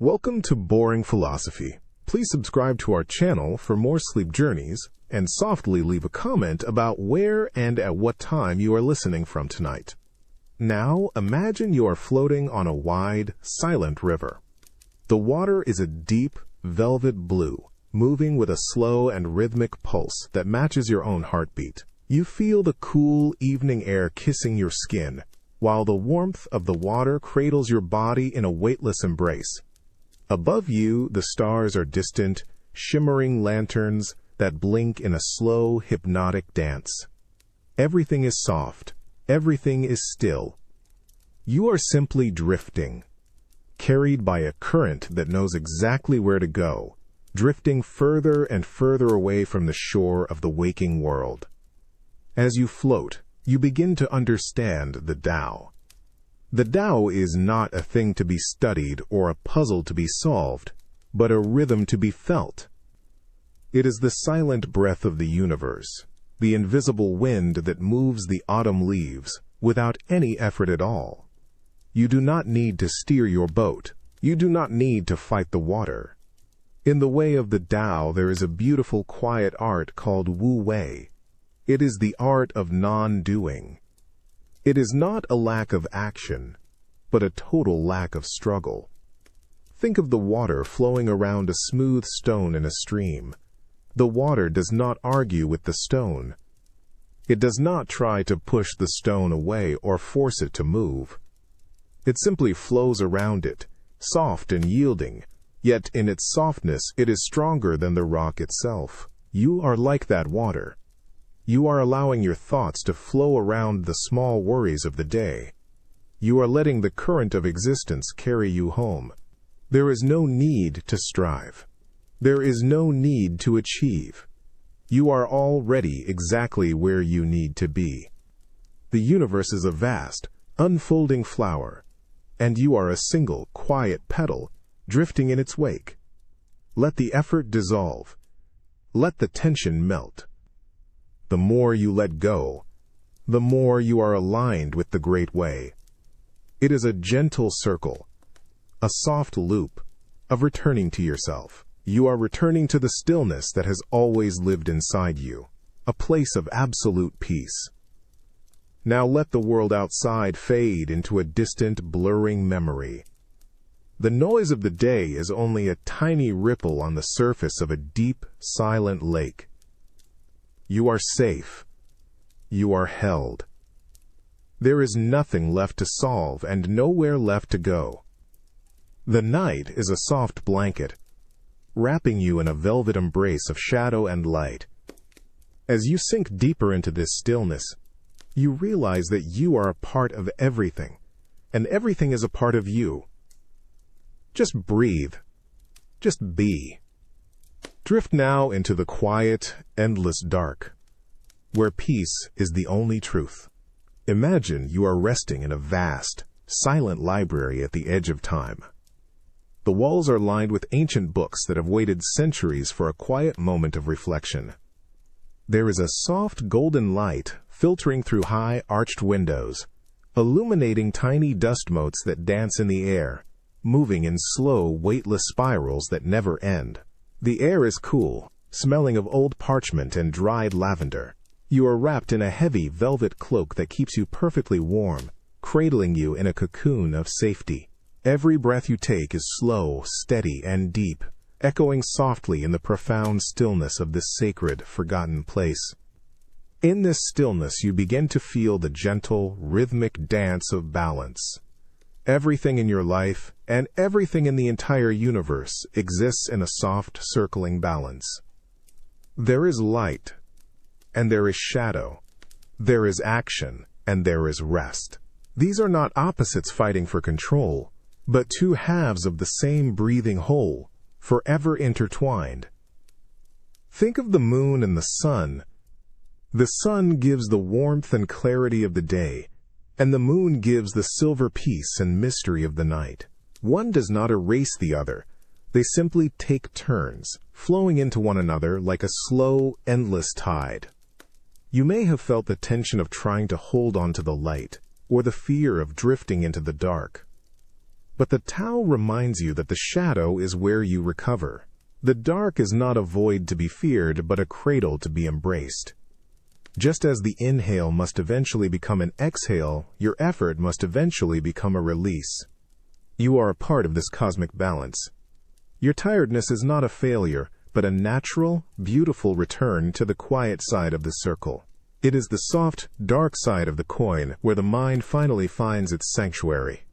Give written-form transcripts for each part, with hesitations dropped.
Welcome to Boring Philosophy. Please subscribe to our channel for more sleep journeys and softly leave a comment about where and at what time you are listening from tonight. Now, imagine you are floating on a wide, silent river. The water is a deep, velvet blue, moving with a slow and rhythmic pulse that matches your own heartbeat. You feel the cool evening air kissing your skin, while the warmth of the water cradles your body in a weightless embrace. Above you, the stars are distant, shimmering lanterns that blink in a slow, hypnotic dance. Everything is soft. Everything is still. You are simply drifting, carried by a current that knows exactly where to go, drifting further and further away from the shore of the waking world. As you float, you begin to understand the Tao. The Tao is not a thing to be studied or a puzzle to be solved, but a rhythm to be felt. It is the silent breath of the universe, the invisible wind that moves the autumn leaves without any effort at all. You do not need to steer your boat. You do not need to fight the water. In the way of the Tao, there is a beautiful quiet art called Wu Wei. It is the art of non-doing. It is not a lack of action, but a total lack of struggle. Think of the water flowing around a smooth stone in a stream. The water does not argue with the stone. It does not try to push the stone away or force it to move. It simply flows around it, soft and yielding, yet in its softness it is stronger than the rock itself. You are like that water. You are allowing your thoughts to flow around the small worries of the day. You are letting the current of existence carry you home. There is no need to strive. There is no need to achieve. You are already exactly where you need to be. The universe is a vast, unfolding flower, and you are a single, quiet petal drifting in its wake. Let the effort dissolve. Let the tension melt. The more you let go, the more you are aligned with the great way. It is a gentle circle, a soft loop of returning to yourself. You are returning to the stillness that has always lived inside you, a place of absolute peace. Now let the world outside fade into a distant, blurring memory. The noise of the day is only a tiny ripple on the surface of a deep, silent lake. You are safe. You are held. There is nothing left to solve and nowhere left to go. The night is a soft blanket, wrapping you in a velvet embrace of shadow and light. As you sink deeper into this stillness, you realize that you are a part of everything, and everything is a part of you. Just breathe. Just be. Drift now into the quiet, endless dark, where peace is the only truth. Imagine you are resting in a vast, silent library at the edge of time. The walls are lined with ancient books that have waited centuries for a quiet moment of reflection. There is a soft golden light filtering through high, arched windows, illuminating tiny dust motes that dance in the air, moving in slow, weightless spirals that never end. The air is cool, smelling of old parchment and dried lavender. You are wrapped in a heavy velvet cloak that keeps you perfectly warm, cradling you in a cocoon of safety. Every breath you take is slow, steady, and deep, echoing softly in the profound stillness of this sacred, forgotten place. In this stillness, you begin to feel the gentle, rhythmic dance of balance. Everything in your life and everything in the entire universe exists in a soft, circling balance. There is light, and there is shadow. There is action, and there is rest. These are not opposites fighting for control, but two halves of the same breathing whole, forever intertwined. Think of the moon and the sun. The sun gives the warmth and clarity of the day, and the moon gives the silver peace and mystery of the night. One does not erase the other. They simply take turns, flowing into one another like a slow, endless tide. You may have felt the tension of trying to hold on to the light, or the fear of drifting into the dark. But the Tao reminds you that the shadow is where you recover. The dark is not a void to be feared, but a cradle to be embraced. Just as the inhale must eventually become an exhale, your effort must eventually become a release. You are a part of this cosmic balance. Your tiredness is not a failure, but a natural, beautiful return to the quiet side of the circle. It is the soft, dark side of the coin where the mind finally finds its sanctuary.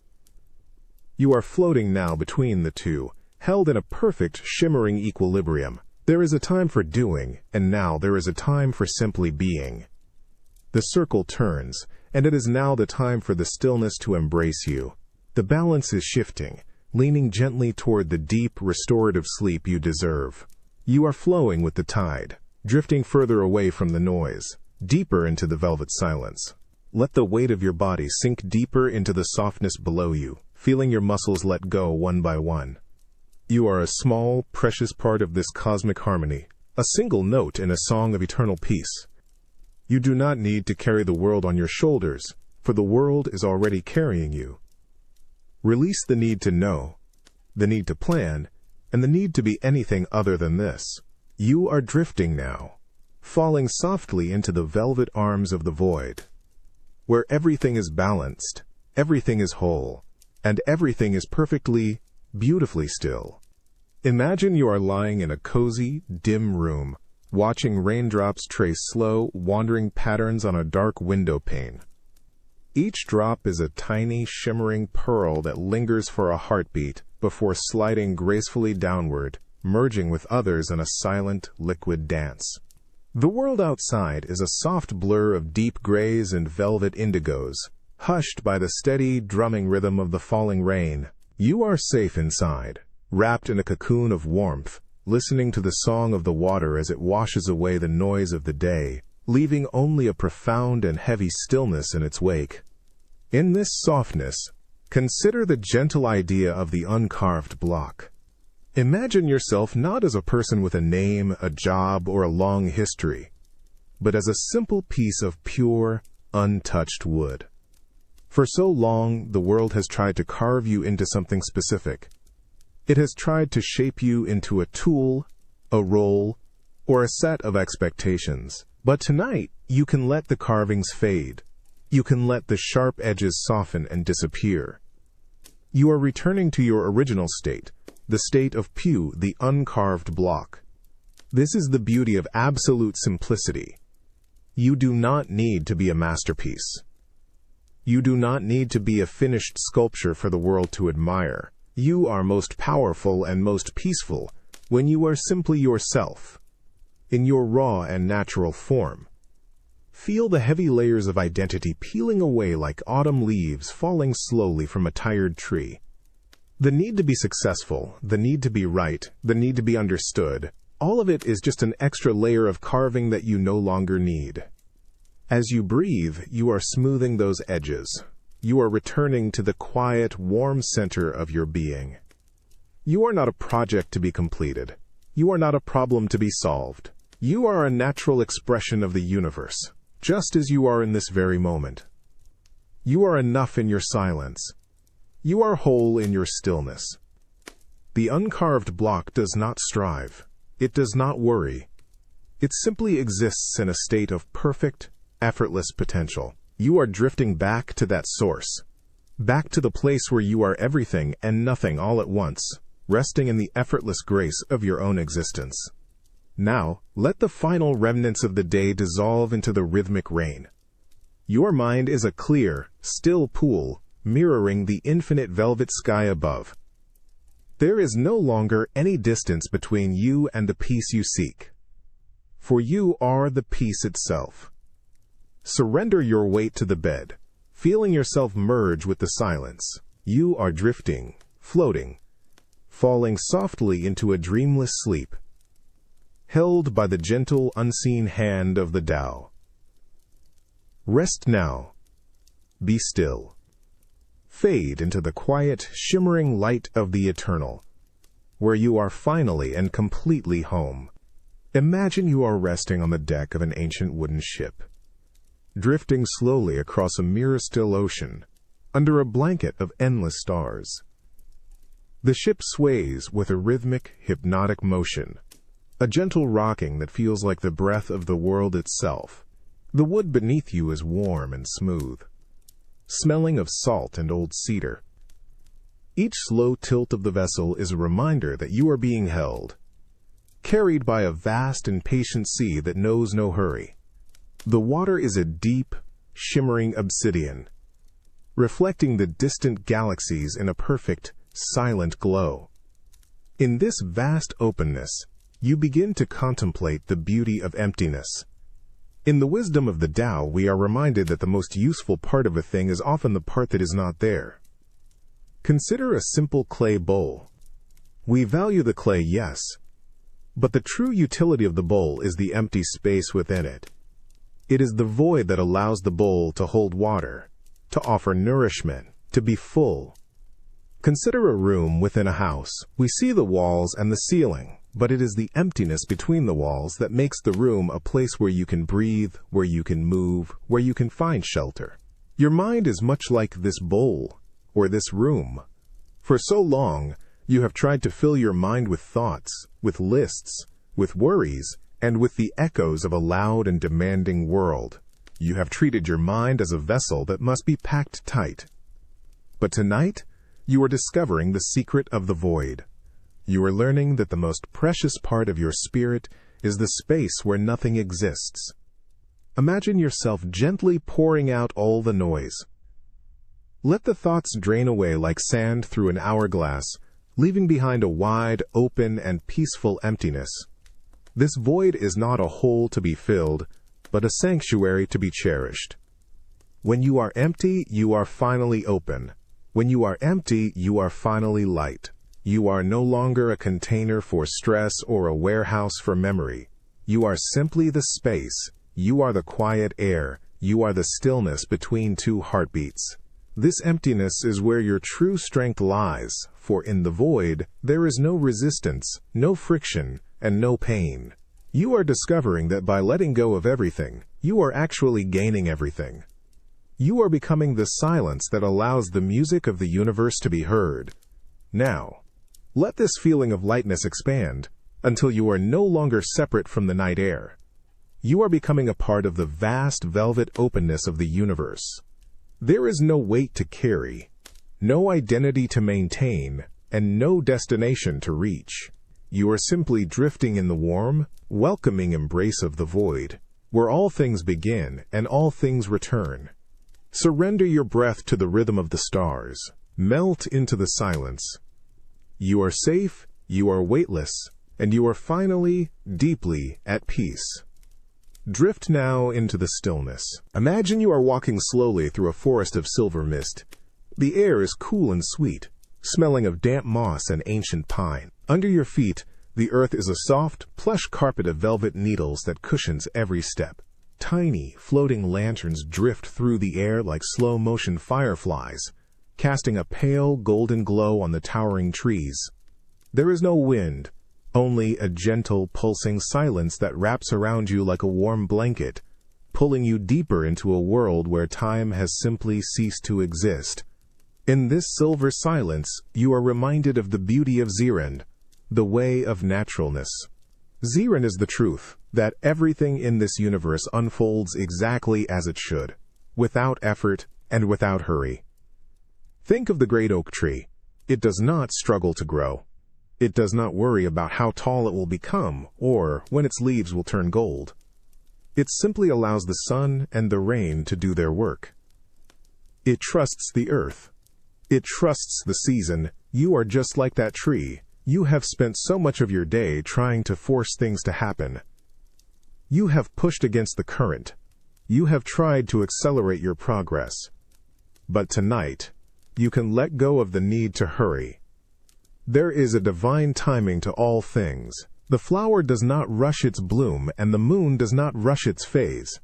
You are floating now between the two, held in a perfect, shimmering equilibrium. There is a time for doing, and now there is a time for simply being. The circle turns, and it is now the time for the stillness to embrace you. The balance is shifting, leaning gently toward the deep, restorative sleep you deserve. You are flowing with the tide, drifting further away from the noise, deeper into the velvet silence. Let the weight of your body sink deeper into the softness below you, feeling your muscles let go one by one. You are a small, precious part of this cosmic harmony, a single note in a song of eternal peace. You do not need to carry the world on your shoulders, for the world is already carrying you. Release the need to know, the need to plan, and the need to be anything other than this. You are drifting now, falling softly into the velvet arms of the void, where everything is balanced, everything is whole, and everything is perfectly, beautifully still. Imagine you are lying in a cozy, dim room, watching raindrops trace slow, wandering patterns on a dark window pane. Each drop is a tiny, shimmering pearl that lingers for a heartbeat before sliding gracefully downward, merging with others in a silent, liquid dance. The world outside is a soft blur of deep grays and velvet indigos, hushed by the steady, drumming rhythm of the falling rain. You are safe inside, wrapped in a cocoon of warmth, listening to the song of the water as it washes away the noise of the day, leaving only a profound and heavy stillness in its wake. In this softness, consider the gentle idea of the uncarved block. Imagine yourself not as a person with a name, a job, or a long history, but as a simple piece of pure, untouched wood. For so long, the world has tried to carve you into something specific. It has tried to shape you into a tool, a role, or a set of expectations. But tonight, you can let the carvings fade. You can let the sharp edges soften and disappear. You are returning to your original state, the state of the uncarved block. This is the beauty of absolute simplicity. You do not need to be a masterpiece. You do not need to be a finished sculpture for the world to admire. You are most powerful and most peaceful when you are simply yourself, in your raw and natural form. Feel the heavy layers of identity peeling away like autumn leaves falling slowly from a tired tree. The need to be successful, the need to be right, the need to be understood, all of it is just an extra layer of carving that you no longer need. As you breathe, you are smoothing those edges. You are returning to the quiet, warm center of your being. You are not a project to be completed. You are not a problem to be solved. You are a natural expression of the universe, just as you are in this very moment. You are enough in your silence. You are whole in your stillness. The uncarved block does not strive. It does not worry. It simply exists in a state of perfect, effortless potential. You are drifting back to that source, back to the place where you are everything and nothing all at once, resting in the effortless grace of your own existence. Now, let the final remnants of the day dissolve into the rhythmic rain. Your mind is a clear, still pool, mirroring the infinite velvet sky above. There is no longer any distance between you and the peace you seek, for you are the peace itself. Surrender your weight to the bed, feeling yourself merge with the silence. You are drifting, floating, falling softly into a dreamless sleep, held by the gentle, unseen hand of the Tao. Rest now. Be still. Fade into the quiet, shimmering light of the eternal, where you are finally and completely home. Imagine you are resting on the deck of an ancient wooden ship, drifting slowly across a mirror-still ocean, under a blanket of endless stars. The ship sways with a rhythmic, hypnotic motion, a gentle rocking that feels like the breath of the world itself. The wood beneath you is warm and smooth, smelling of salt and old cedar. Each slow tilt of the vessel is a reminder that you are being held, carried by a vast and patient sea that knows no hurry. The water is a deep, shimmering obsidian, reflecting the distant galaxies in a perfect, silent glow. In this vast openness, you begin to contemplate the beauty of emptiness. In the wisdom of the Tao, we are reminded that the most useful part of a thing is often the part that is not there. Consider a simple clay bowl. We value the clay, yes, but the true utility of the bowl is the empty space within it. It is the void that allows the bowl to hold water, to offer nourishment, to be full. Consider a room within a house. We see the walls and the ceiling, but it is the emptiness between the walls that makes the room a place where you can breathe, where you can move, where you can find shelter. Your mind is much like this bowl, or this room. For so long, you have tried to fill your mind with thoughts, with lists, with worries, and with the echoes of a loud and demanding world. You have treated your mind as a vessel that must be packed tight. But tonight, you are discovering the secret of the void. You are learning that the most precious part of your spirit is the space where nothing exists. Imagine yourself gently pouring out all the noise. Let the thoughts drain away like sand through an hourglass, leaving behind a wide, open, and peaceful emptiness. This void is not a hole to be filled, but a sanctuary to be cherished. When you are empty, you are finally open. When you are empty, you are finally light. You are no longer a container for stress or a warehouse for memory. You are simply the space. You are the quiet air. You are the stillness between two heartbeats. This emptiness is where your true strength lies, for in the void, there is no resistance, no friction, and no pain. You are discovering that by letting go of everything, you are actually gaining everything. You are becoming the silence that allows the music of the universe to be heard. Now, let this feeling of lightness expand until you are no longer separate from the night air. You are becoming a part of the vast velvet openness of the universe. There is no weight to carry, no identity to maintain, and no destination to reach. You are simply drifting in the warm, welcoming embrace of the void, where all things begin and all things return. Surrender your breath to the rhythm of the stars. Melt into the silence. You are safe, you are weightless, and you are finally, deeply at peace. Drift now into the stillness. Imagine you are walking slowly through a forest of silver mist. The air is cool and sweet, smelling of damp moss and ancient pine. Under your feet, the earth is a soft, plush carpet of velvet needles that cushions every step. Tiny, floating lanterns drift through the air like slow-motion fireflies, casting a pale, golden glow on the towering trees. There is no wind, only a gentle, pulsing silence that wraps around you like a warm blanket, pulling you deeper into a world where time has simply ceased to exist. In this silver silence, you are reminded of the beauty of Ziren, the way of naturalness. Ziren is the truth, that everything in this universe unfolds exactly as it should, without effort and without hurry. Think of the great oak tree. It does not struggle to grow. It does not worry about how tall it will become or when its leaves will turn gold. It simply allows the sun and the rain to do their work. It trusts the earth. It trusts the season. You are just like that tree. You have spent so much of your day trying to force things to happen. You have pushed against the current. You have tried to accelerate your progress. But tonight, you can let go of the need to hurry. There is a divine timing to all things. The flower does not rush its bloom, and the moon does not rush its phase.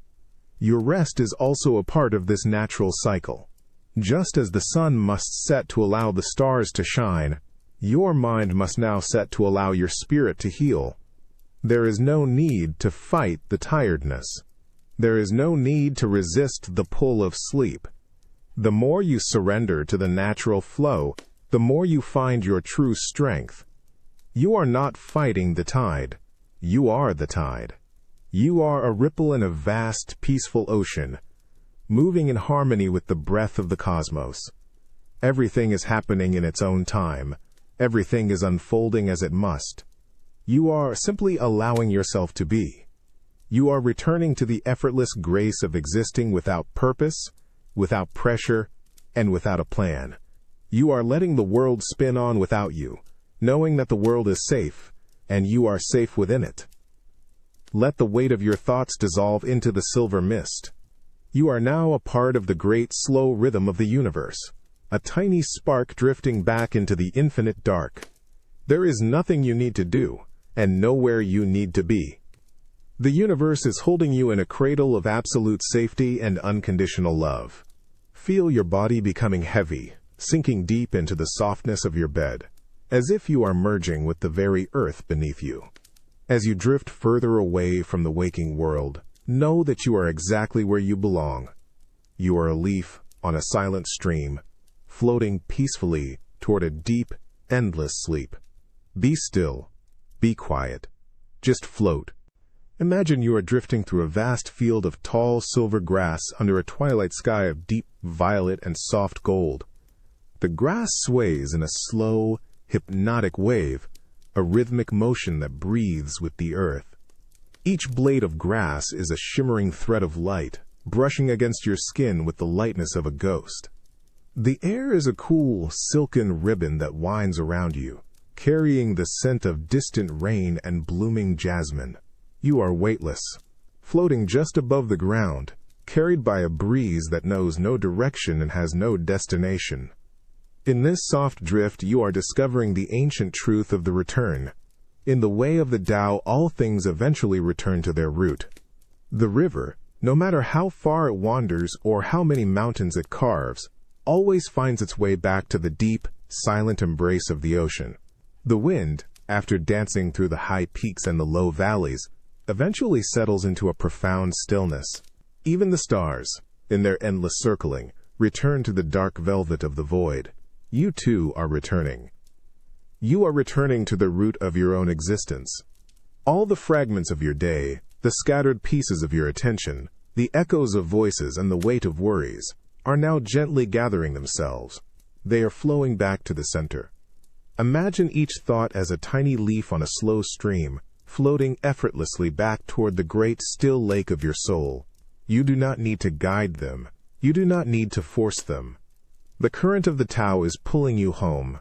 Your rest is also a part of this natural cycle. Just as the sun must set to allow the stars to shine, your mind must now set to allow your spirit to heal. There is no need to fight the tiredness. There is no need to resist the pull of sleep. The more you surrender to the natural flow, the more you find your true strength. You are not fighting the tide. You are the tide. You are a ripple in a vast, peaceful ocean, moving in harmony with the breath of the cosmos. Everything is happening in its own time. Everything is unfolding as it must. You are simply allowing yourself to be. You are returning to the effortless grace of existing without purpose, without pressure, and without a plan. You are letting the world spin on without you, knowing that the world is safe, and you are safe within it. Let the weight of your thoughts dissolve into the silver mist. You are now a part of the great slow rhythm of the universe, a tiny spark drifting back into the infinite dark. There is nothing you need to do, and nowhere you need to be. The universe is holding you in a cradle of absolute safety and unconditional love. Feel your body becoming heavy, sinking deep into the softness of your bed, as if you are merging with the very earth beneath you. As you drift further away from the waking world, know that you are exactly where you belong. You are a leaf on a silent stream, floating peacefully toward a deep, endless sleep. Be still. Be quiet. Just float. Imagine you are drifting through a vast field of tall silver grass under a twilight sky of deep violet and soft gold. The grass sways in a slow, hypnotic wave, a rhythmic motion that breathes with the earth. Each blade of grass is a shimmering thread of light, brushing against your skin with the lightness of a ghost. The air is a cool, silken ribbon that winds around you, carrying the scent of distant rain and blooming jasmine. You are weightless, floating just above the ground, carried by a breeze that knows no direction and has no destination. In this soft drift, you are discovering the ancient truth of the return. In the way of the Tao, all things eventually return to their root. The river, no matter how far it wanders or how many mountains it carves, always finds its way back to the deep, silent embrace of the ocean. The wind, after dancing through the high peaks and the low valleys, eventually settles into a profound stillness. Even the stars, in their endless circling, return to the dark velvet of the void. You too are returning. You are returning to the root of your own existence. All the fragments of your day, the scattered pieces of your attention, the echoes of voices and the weight of worries, are now gently gathering themselves. They are flowing back to the center. Imagine each thought as a tiny leaf on a slow stream, floating effortlessly back toward the great still lake of your soul. You do not need to guide them. You do not need to force them. The current of the Tao is pulling you home.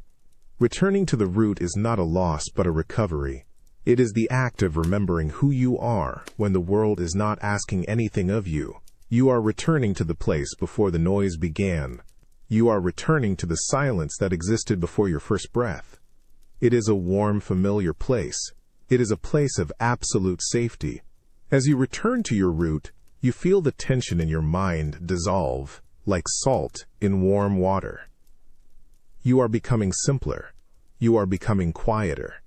Returning to the root is not a loss but a recovery. It is the act of remembering who you are when the world is not asking anything of you. You are returning to the place before the noise began. You are returning to the silence that existed before your first breath. It is a warm, familiar place. It is a place of absolute safety. As you return to your root, you feel the tension in your mind dissolve, like salt in warm water. You are becoming simpler. You are becoming quieter.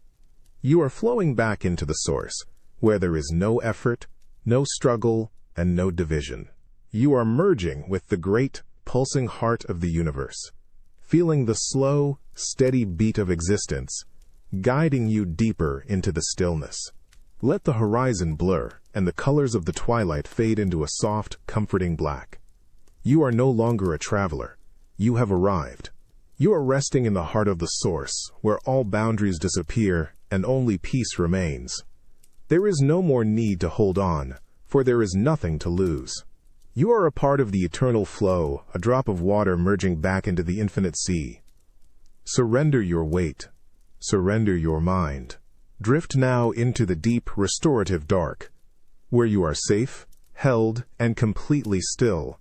You are flowing back into the source, where there is no effort, no struggle, and no division. You are merging with the great, pulsing heart of the universe, feeling the slow, steady beat of existence, guiding you deeper into the stillness. Let the horizon blur, and the colors of the twilight fade into a soft, comforting black. You are no longer a traveler. You have arrived. You are resting in the heart of the source, where all boundaries disappear and only peace remains. There is no more need to hold on, for there is nothing to lose. You are a part of the eternal flow, a drop of water merging back into the infinite sea. Surrender your weight. Surrender your mind. Drift now into the deep, restorative dark, where you are safe, held, and completely still.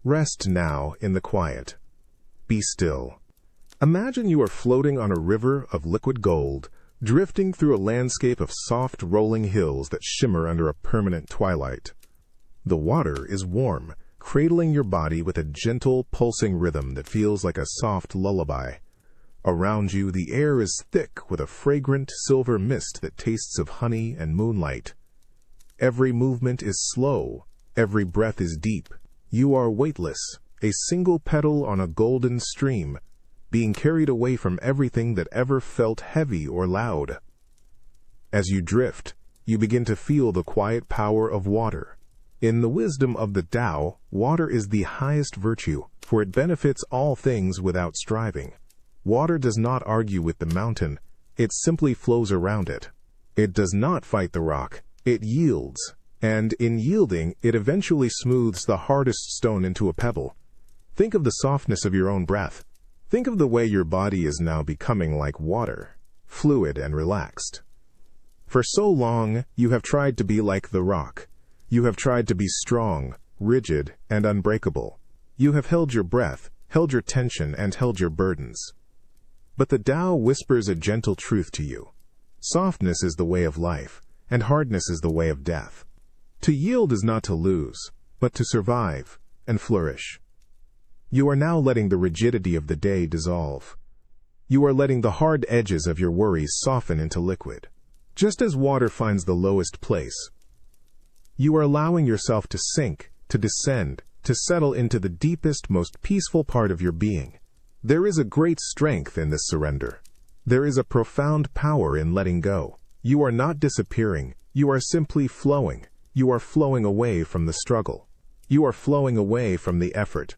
Rest now in the quiet. Be still. Imagine you are floating on a river of liquid gold, drifting through a landscape of soft, rolling hills that shimmer under a permanent twilight. The water is warm, cradling your body with a gentle, pulsing rhythm that feels like a soft lullaby. Around you, the air is thick with a fragrant silver mist that tastes of honey and moonlight. Every movement is slow. Every breath is deep. You are weightless, a single petal on a golden stream, being carried away from everything that ever felt heavy or loud. As you drift, you begin to feel the quiet power of water. In the wisdom of the Tao, water is the highest virtue, for it benefits all things without striving. Water does not argue with the mountain, it simply flows around it. It does not fight the rock, it yields, and in yielding, it eventually smooths the hardest stone into a pebble. Think of the softness of your own breath. Think of the way your body is now becoming like water, fluid and relaxed. For so long, you have tried to be like the rock. You have tried to be strong, rigid, and unbreakable. You have held your breath, held your tension, and held your burdens. But the Tao whispers a gentle truth to you. Softness is the way of life, and hardness is the way of death. To yield is not to lose, but to survive and flourish. You are now letting the rigidity of the day dissolve. You are letting the hard edges of your worries soften into liquid. Just as water finds the lowest place, you are allowing yourself to sink, to descend, to settle into the deepest, most peaceful part of your being. There is a great strength in this surrender. There is a profound power in letting go. You are not disappearing. You are simply flowing. You are flowing away from the struggle. You are flowing away from the effort.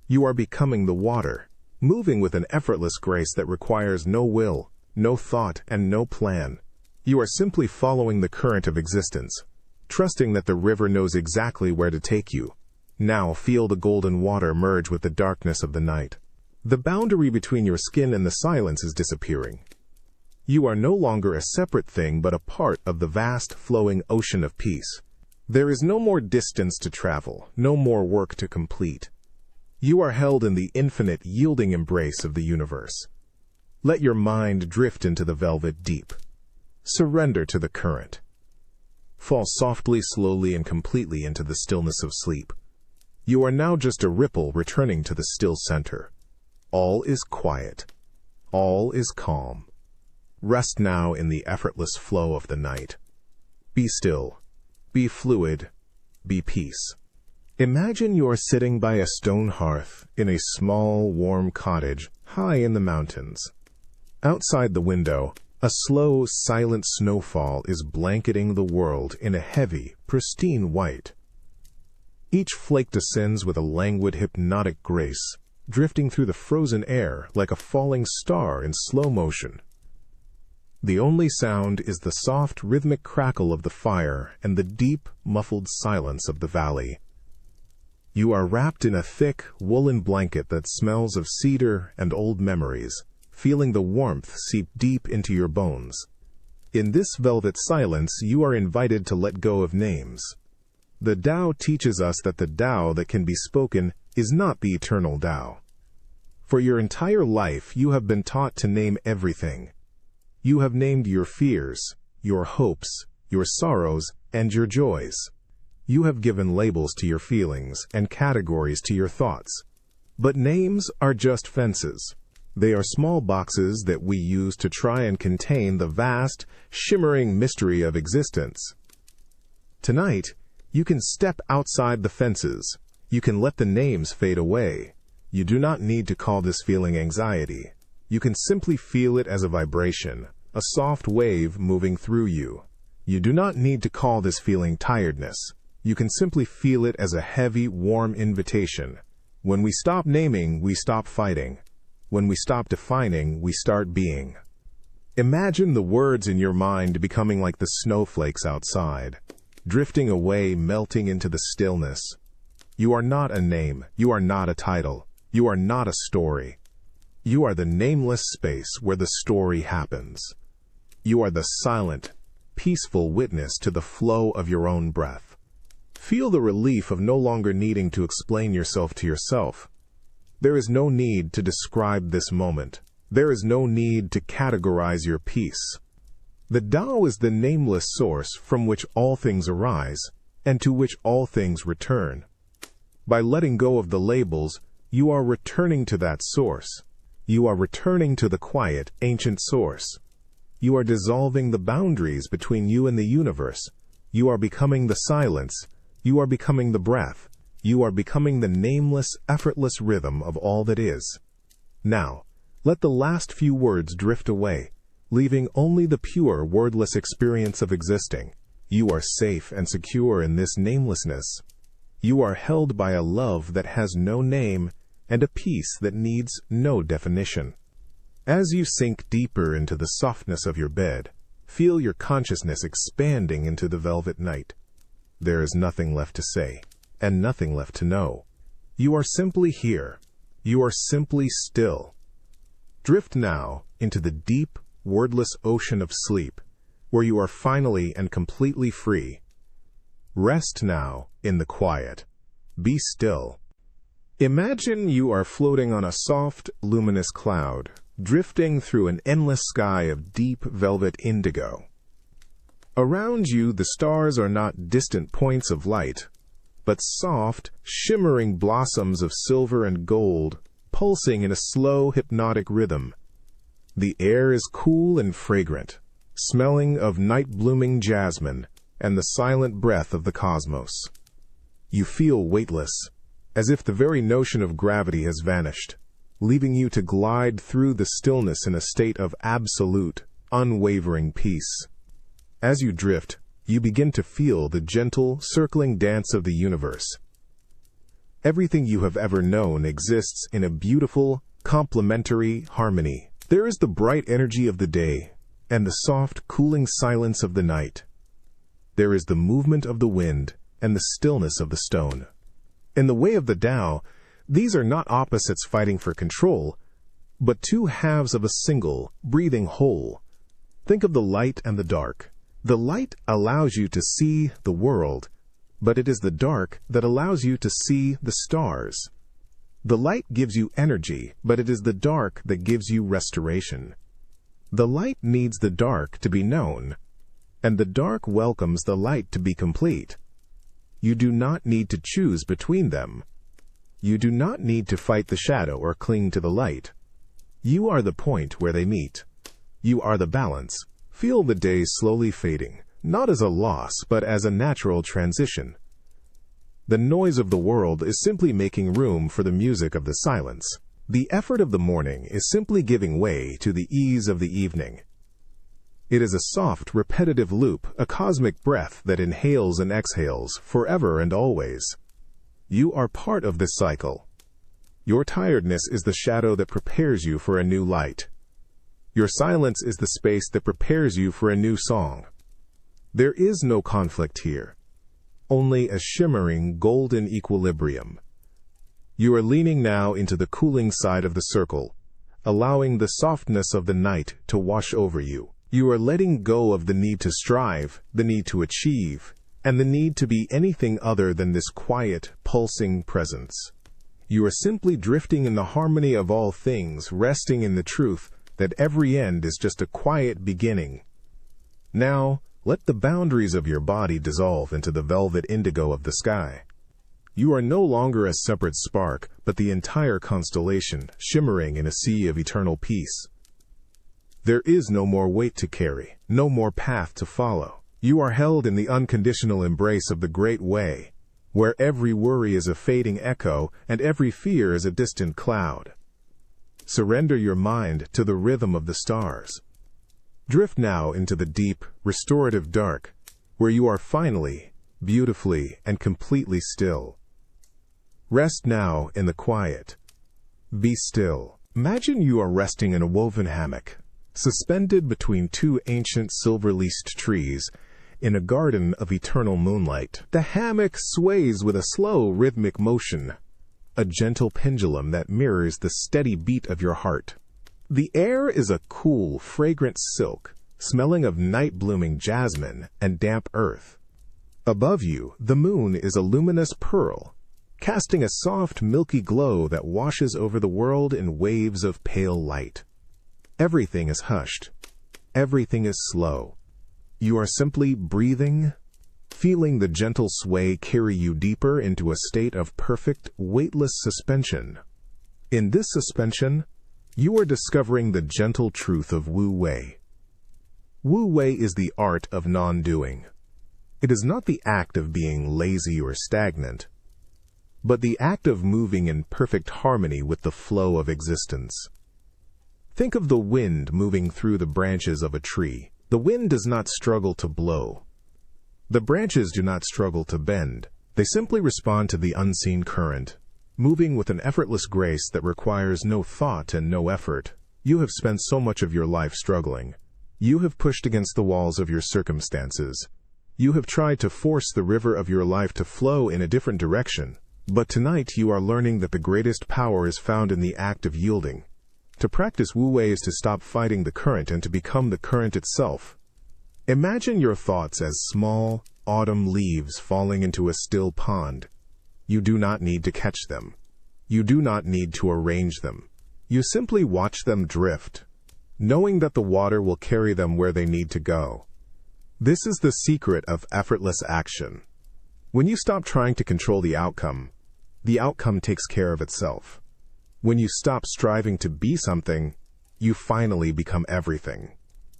You are becoming the water, moving with an effortless grace that requires no will, no thought, and no plan. You are simply following the current of existence, trusting that the river knows exactly where to take you. Now feel the golden water merge with the darkness of the night. The boundary between your skin and the silence is disappearing. You are no longer a separate thing but a part of the vast flowing ocean of peace. There is no more distance to travel, no more work to complete. You are held in the infinite yielding embrace of the universe. Let your mind drift into the velvet deep. Surrender to the current. Fall softly, slowly, and completely into the stillness of sleep. You are now just a ripple returning to the still center. All is quiet. All is calm. Rest now in the effortless flow of the night. Be still. Be fluid. Be peace. Imagine you are sitting by a stone hearth in a small, warm cottage high in the mountains. Outside the window, a slow, silent snowfall is blanketing the world in a heavy, pristine white. Each flake descends with a languid, hypnotic grace, drifting through the frozen air like a falling star in slow motion. The only sound is the soft, rhythmic crackle of the fire and the deep, muffled silence of the valley. You are wrapped in a thick, woolen blanket that smells of cedar and old memories, feeling the warmth seep deep into your bones. In this velvet silence, you are invited to let go of names. The Tao teaches us that the Tao that can be spoken is not the eternal Tao. For your entire life, you have been taught to name everything. You have named your fears, your hopes, your sorrows, and your joys. You have given labels to your feelings and categories to your thoughts. But names are just fences. They are small boxes that we use to try and contain the vast, shimmering mystery of existence. Tonight, you can step outside the fences. You can let the names fade away. You do not need to call this feeling anxiety. You can simply feel it as a vibration, a soft wave moving through you. You do not need to call this feeling tiredness. You can simply feel it as a heavy, warm invitation. When we stop naming, we stop fighting. When we stop defining, we start being. Imagine the words in your mind becoming like the snowflakes outside, drifting away, melting into the stillness. You are not a name. You are not a title. You are not a story. You are the nameless space where the story happens. You are the silent, peaceful witness to the flow of your own breath. Feel the relief of no longer needing to explain yourself to yourself. There is no need to describe this moment. There is no need to categorize your peace. The Tao is the nameless source from which all things arise, and to which all things return. By letting go of the labels, you are returning to that source. You are returning to the quiet, ancient source. You are dissolving the boundaries between you and the universe. You are becoming the silence. You are becoming the breath. You are becoming the nameless, effortless rhythm of all that is. Now, Let the last few words drift away, leaving only the pure, wordless experience of existing. You are safe and secure in this namelessness. You are held by a love that has no name and a peace that needs no definition. As you sink deeper into the softness of your bed, feel your consciousness expanding into the velvet night. There is nothing left to say, and nothing left to know. You are simply here. You are simply still. Drift now into the deep, wordless ocean of sleep, where you are finally and completely free. Rest now in the quiet. Be still. Imagine you are floating on a soft, luminous cloud, drifting through an endless sky of deep velvet indigo. Around you, the stars are not distant points of light, but soft, shimmering blossoms of silver and gold, pulsing in a slow, hypnotic rhythm. The air is cool and fragrant, smelling of night-blooming jasmine and the silent breath of the cosmos. You feel weightless, as if the very notion of gravity has vanished, leaving you to glide through the stillness in a state of absolute, unwavering peace. As you drift, you begin to feel the gentle, circling dance of the universe. Everything you have ever known exists in a beautiful, complementary harmony. There is the bright energy of the day and the soft, cooling silence of the night. There is the movement of the wind and the stillness of the stone. In the way of the Tao, these are not opposites fighting for control, but two halves of a single, breathing whole. Think of the light and the dark. The light allows you to see the world, but it is the dark that allows you to see the stars. The light gives you energy, but it is the dark that gives you restoration. The light needs the dark to be known, and the dark welcomes the light to be complete. You do not need to choose between them. You do not need to fight the shadow or cling to the light. You are the point where they meet. You are the balance. Feel the days slowly fading, not as a loss, but as a natural transition. The noise of the world is simply making room for the music of the silence. The effort of the morning is simply giving way to the ease of the evening. It is a soft, repetitive loop, a cosmic breath that inhales and exhales forever and always. You are part of this cycle. Your tiredness is the shadow that prepares you for a new light. Your silence is the space that prepares you for a new song. There is no conflict here, only a shimmering golden equilibrium. You are leaning now into the cooling side of the circle, allowing the softness of the night to wash over you. You are letting go of the need to strive, the need to achieve, and the need to be anything other than this quiet, pulsing presence. You are simply drifting in the harmony of all things, resting in the truth that every end is just a quiet beginning. Now, let the boundaries of your body dissolve into the velvet indigo of the sky. You are no longer a separate spark, but the entire constellation, shimmering in a sea of eternal peace. There is no more weight to carry, no more path to follow. You are held in the unconditional embrace of the Great Way, where every worry is a fading echo and every fear is a distant cloud. Surrender your mind to the rhythm of the stars. Drift now into the deep, restorative dark, where you are finally, beautifully, and completely still. Rest now in the quiet. Be still. Imagine you are resting in a woven hammock, suspended between two ancient silver-leafed trees in a garden of eternal moonlight. The hammock sways with a slow, rhythmic motion, a gentle pendulum that mirrors the steady beat of your heart. The air is a cool, fragrant silk, smelling of night-blooming jasmine and damp earth. Above you, the moon is a luminous pearl, casting a soft, milky glow that washes over the world in waves of pale light. Everything is hushed. Everything is slow. You are simply breathing, feeling the gentle sway carry you deeper into a state of perfect, weightless suspension. In this suspension, you are discovering the gentle truth of Wu Wei. Wu Wei is the art of non-doing. It is not the act of being lazy or stagnant, but the act of moving in perfect harmony with the flow of existence. Think of the wind moving through the branches of a tree. The wind does not struggle to blow. The branches do not struggle to bend. They simply respond to the unseen current, moving with an effortless grace that requires no thought and no effort. You have spent so much of your life struggling. You have pushed against the walls of your circumstances. You have tried to force the river of your life to flow in a different direction. But tonight you are learning that the greatest power is found in the act of yielding. To practice Wu Wei is to stop fighting the current and to become the current itself. Imagine your thoughts as small, autumn leaves falling into a still pond. You do not need to catch them. You do not need to arrange them. You simply watch them drift, knowing that the water will carry them where they need to go. This is the secret of effortless action. When you stop trying to control the outcome takes care of itself. When you stop striving to be something, you finally become everything.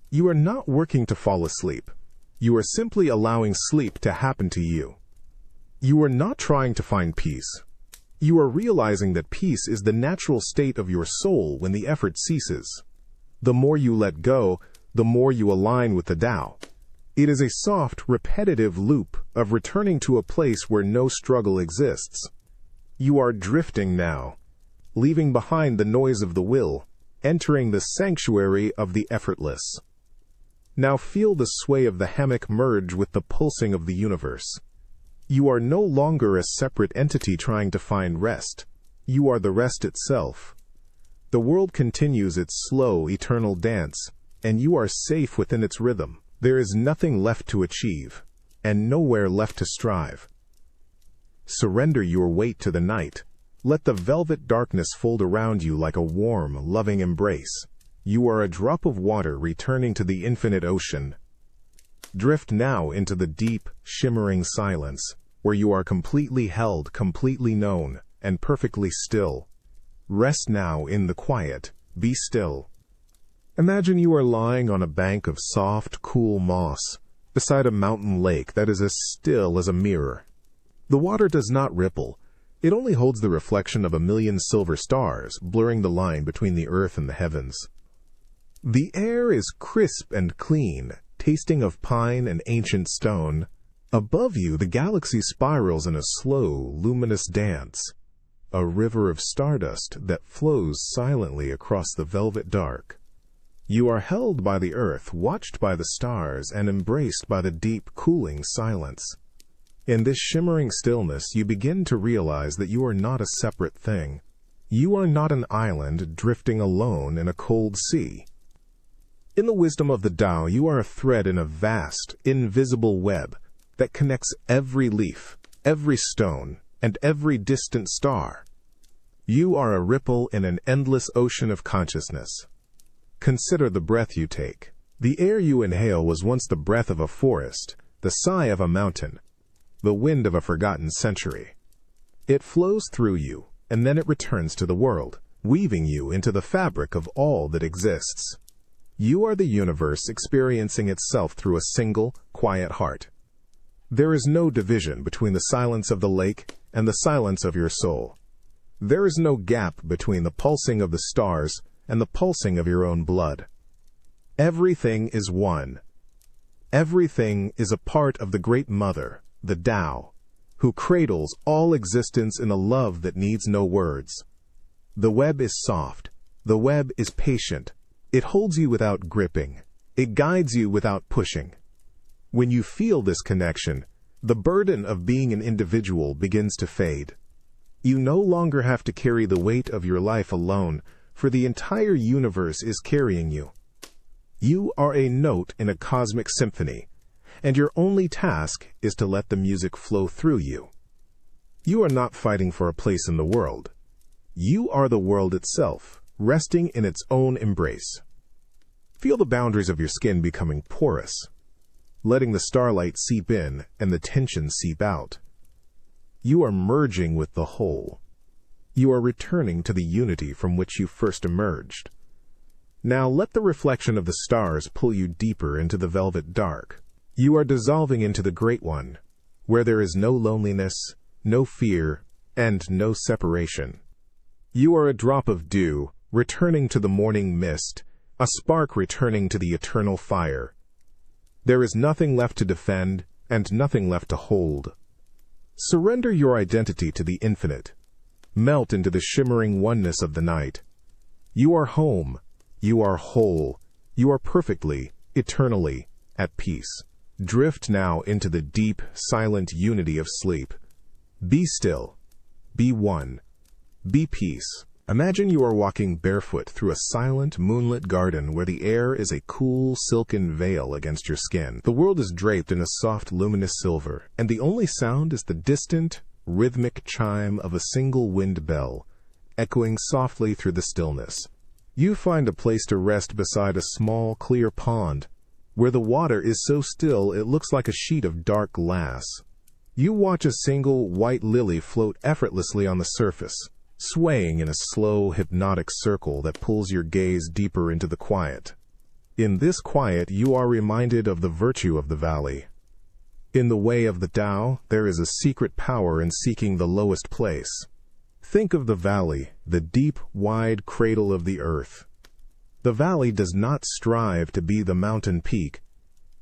You are not working to fall asleep. You are simply allowing sleep to happen to you. You are not trying to find peace. You are realizing that peace is the natural state of your soul when the effort ceases. The more you let go, the more you align with the Tao. It is a soft, repetitive loop of returning to a place where no struggle exists. You are drifting now, leaving behind the noise of the will, entering the sanctuary of the effortless. Now feel the sway of the hammock merge with the pulsing of the universe. You are no longer a separate entity trying to find rest. You are the rest itself. The world continues its slow, eternal dance, and you are safe within its rhythm. There is nothing left to achieve, and nowhere left to strive. Surrender your weight to the night. Let the velvet darkness fold around you like a warm, loving embrace. You are a drop of water returning to the infinite ocean. Drift now into the deep, shimmering silence, where you are completely held, completely known, and perfectly still. Rest now in the quiet. Be still. Imagine you are lying on a bank of soft, cool moss, beside a mountain lake that is as still as a mirror. The water does not ripple. It only holds the reflection of 1,000,000 silver stars, blurring the line between the earth and the heavens. The air is crisp and clean, tasting of pine and ancient stone. Above you, the galaxy spirals in a slow, luminous dance, a river of stardust that flows silently across the velvet dark. You are held by the earth, watched by the stars, and embraced by the deep, cooling silence. In this shimmering stillness, you begin to realize that you are not a separate thing. You are not an island drifting alone in a cold sea. In the wisdom of the Tao, you are a thread in a vast, invisible web that connects every leaf, every stone, and every distant star. You are a ripple in an endless ocean of consciousness. Consider the breath you take. The air you inhale was once the breath of a forest, the sigh of a mountain, the wind of a forgotten century. It flows through you, and then it returns to the world, weaving you into the fabric of all that exists. You are the universe experiencing itself through a single, quiet heart. There is no division between the silence of the lake and the silence of your soul. There is no gap between the pulsing of the stars and the pulsing of your own blood. Everything is one. Everything is a part of the Great Mother, the Tao, who cradles all existence in a love that needs no words. The web is soft. The web is patient. It holds you without gripping. It guides you without pushing. When you feel this connection, the burden of being an individual begins to fade. You no longer have to carry the weight of your life alone, for the entire universe is carrying you. You are a note in a cosmic symphony, and your only task is to let the music flow through you. You are not fighting for a place in the world. You are the world itself, resting in its own embrace. Feel the boundaries of your skin becoming porous, letting the starlight seep in and the tension seep out. You are merging with the whole. You are returning to the unity from which you first emerged. Now let the reflection of the stars pull you deeper into the velvet dark. You are dissolving into the Great One, where there is no loneliness, no fear, and no separation. You are a drop of dew, returning to the morning mist, a spark returning to the eternal fire. There is nothing left to defend and nothing left to hold. Surrender your identity to the infinite. Melt into the shimmering oneness of the night. You are home. You are whole. You are perfectly, eternally, at peace. Drift now into the deep, silent unity of sleep. Be still. Be one. Be peace. Imagine you are walking barefoot through a silent, moonlit garden where the air is a cool, silken veil against your skin. The world is draped in a soft, luminous silver, and the only sound is the distant, rhythmic chime of a single wind bell, echoing softly through the stillness. You find a place to rest beside a small, clear pond, where the water is so still it looks like a sheet of dark glass. You watch a single white lily float effortlessly on the surface, swaying in a slow, hypnotic circle that pulls your gaze deeper into the quiet. In this quiet, you are reminded of the virtue of the valley. In the way of the Tao, there is a secret power in seeking the lowest place. Think of the valley, the deep, wide cradle of the earth. The valley does not strive to be the mountain peak.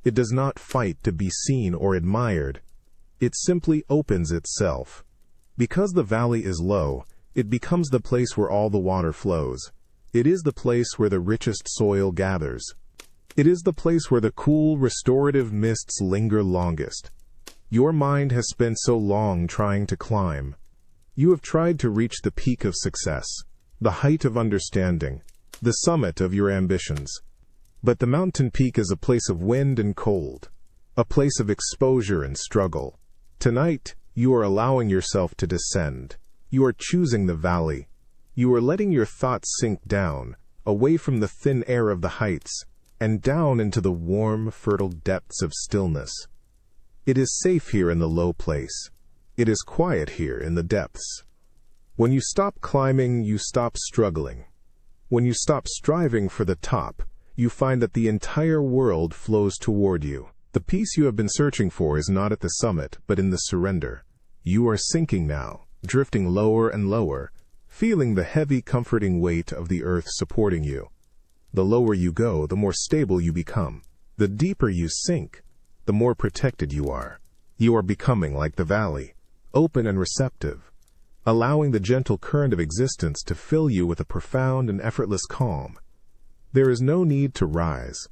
It does not fight to be seen or admired. It simply opens itself. Because the valley is low, it becomes the place where all the water flows. It is the place where the richest soil gathers. It is the place where the cool, restorative mists linger longest. Your mind has spent so long trying to climb. You have tried to reach the peak of success, the height of understanding, the summit of your ambitions. But the mountain peak is a place of wind and cold, a place of exposure and struggle. Tonight, you are allowing yourself to descend. You are choosing the valley. You are letting your thoughts sink down, away from the thin air of the heights, and down into the warm, fertile depths of stillness. It is safe here in the low place. It is quiet here in the depths. When you stop climbing, you stop struggling. When you stop striving for the top, you find that the entire world flows toward you. The peace you have been searching for is not at the summit, but in the surrender. You are sinking now, drifting lower and lower, feeling the heavy, comforting weight of the earth supporting you. The lower you go, the more stable you become. The deeper you sink, the more protected you are. You are becoming like the valley, open and receptive, allowing the gentle current of existence to fill you with a profound and effortless calm. There is no need to rise.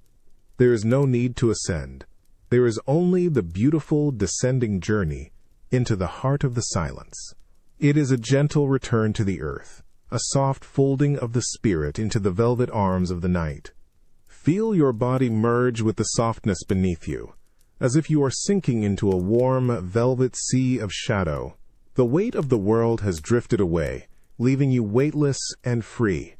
There is no need to ascend. There is only the beautiful descending journey into the heart of the silence. It is a gentle return to the earth, a soft folding of the spirit into the velvet arms of the night. Feel your body merge with the softness beneath you, as if you are sinking into a warm, velvet sea of shadow. The weight of the world has drifted away, leaving you weightless and free.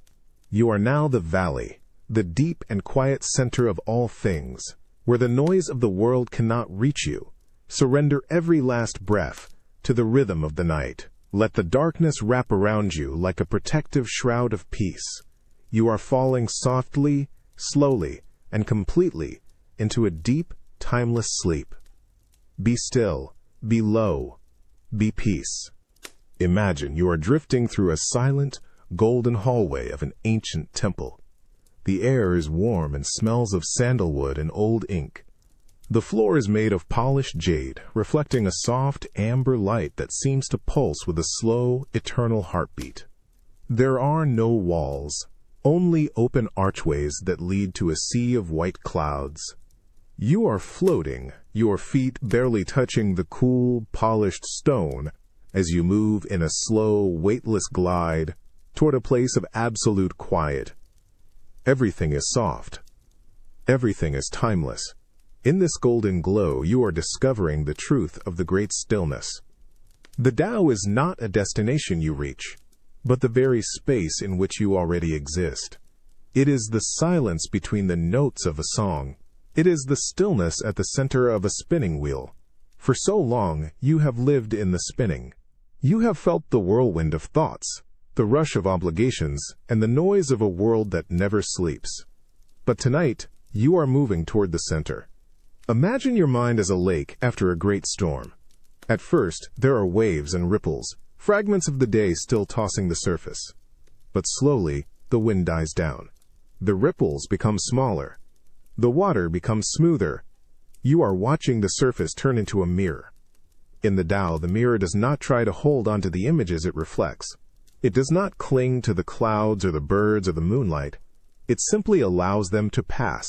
You are now the valley, the deep and quiet center of all things, where the noise of the world cannot reach you. Surrender every last breath to the rhythm of the night. Let the darkness wrap around you like a protective shroud of peace. You are falling softly, slowly, and completely into a deep, timeless sleep. Be still, be low, be peace. Imagine you are drifting through a silent, golden hallway of an ancient temple. The air is warm and smells of sandalwood and old ink. The floor is made of polished jade, reflecting a soft, amber light that seems to pulse with a slow, eternal heartbeat. There are no walls, only open archways that lead to a sea of white clouds. You are floating, your feet barely touching the cool, polished stone, as you move in a slow, weightless glide toward a place of absolute quiet. Everything is soft. Everything is timeless. In this golden glow, you are discovering the truth of the great stillness. The Tao is not a destination you reach, but the very space in which you already exist. It is the silence between the notes of a song. It is the stillness at the center of a spinning wheel. For so long, you have lived in the spinning. You have felt the whirlwind of thoughts, the rush of obligations, and the noise of a world that never sleeps. But tonight, you are moving toward the center. Imagine your mind as a lake after a great storm. At first, there are waves and ripples, fragments of the day still tossing the surface. But slowly, the wind dies down. The ripples become smaller. The water becomes smoother. You are watching the surface turn into a mirror. In the Tao, the mirror does not try to hold onto the images it reflects. It does not cling to the clouds or the birds or the moonlight. It simply allows them to pass.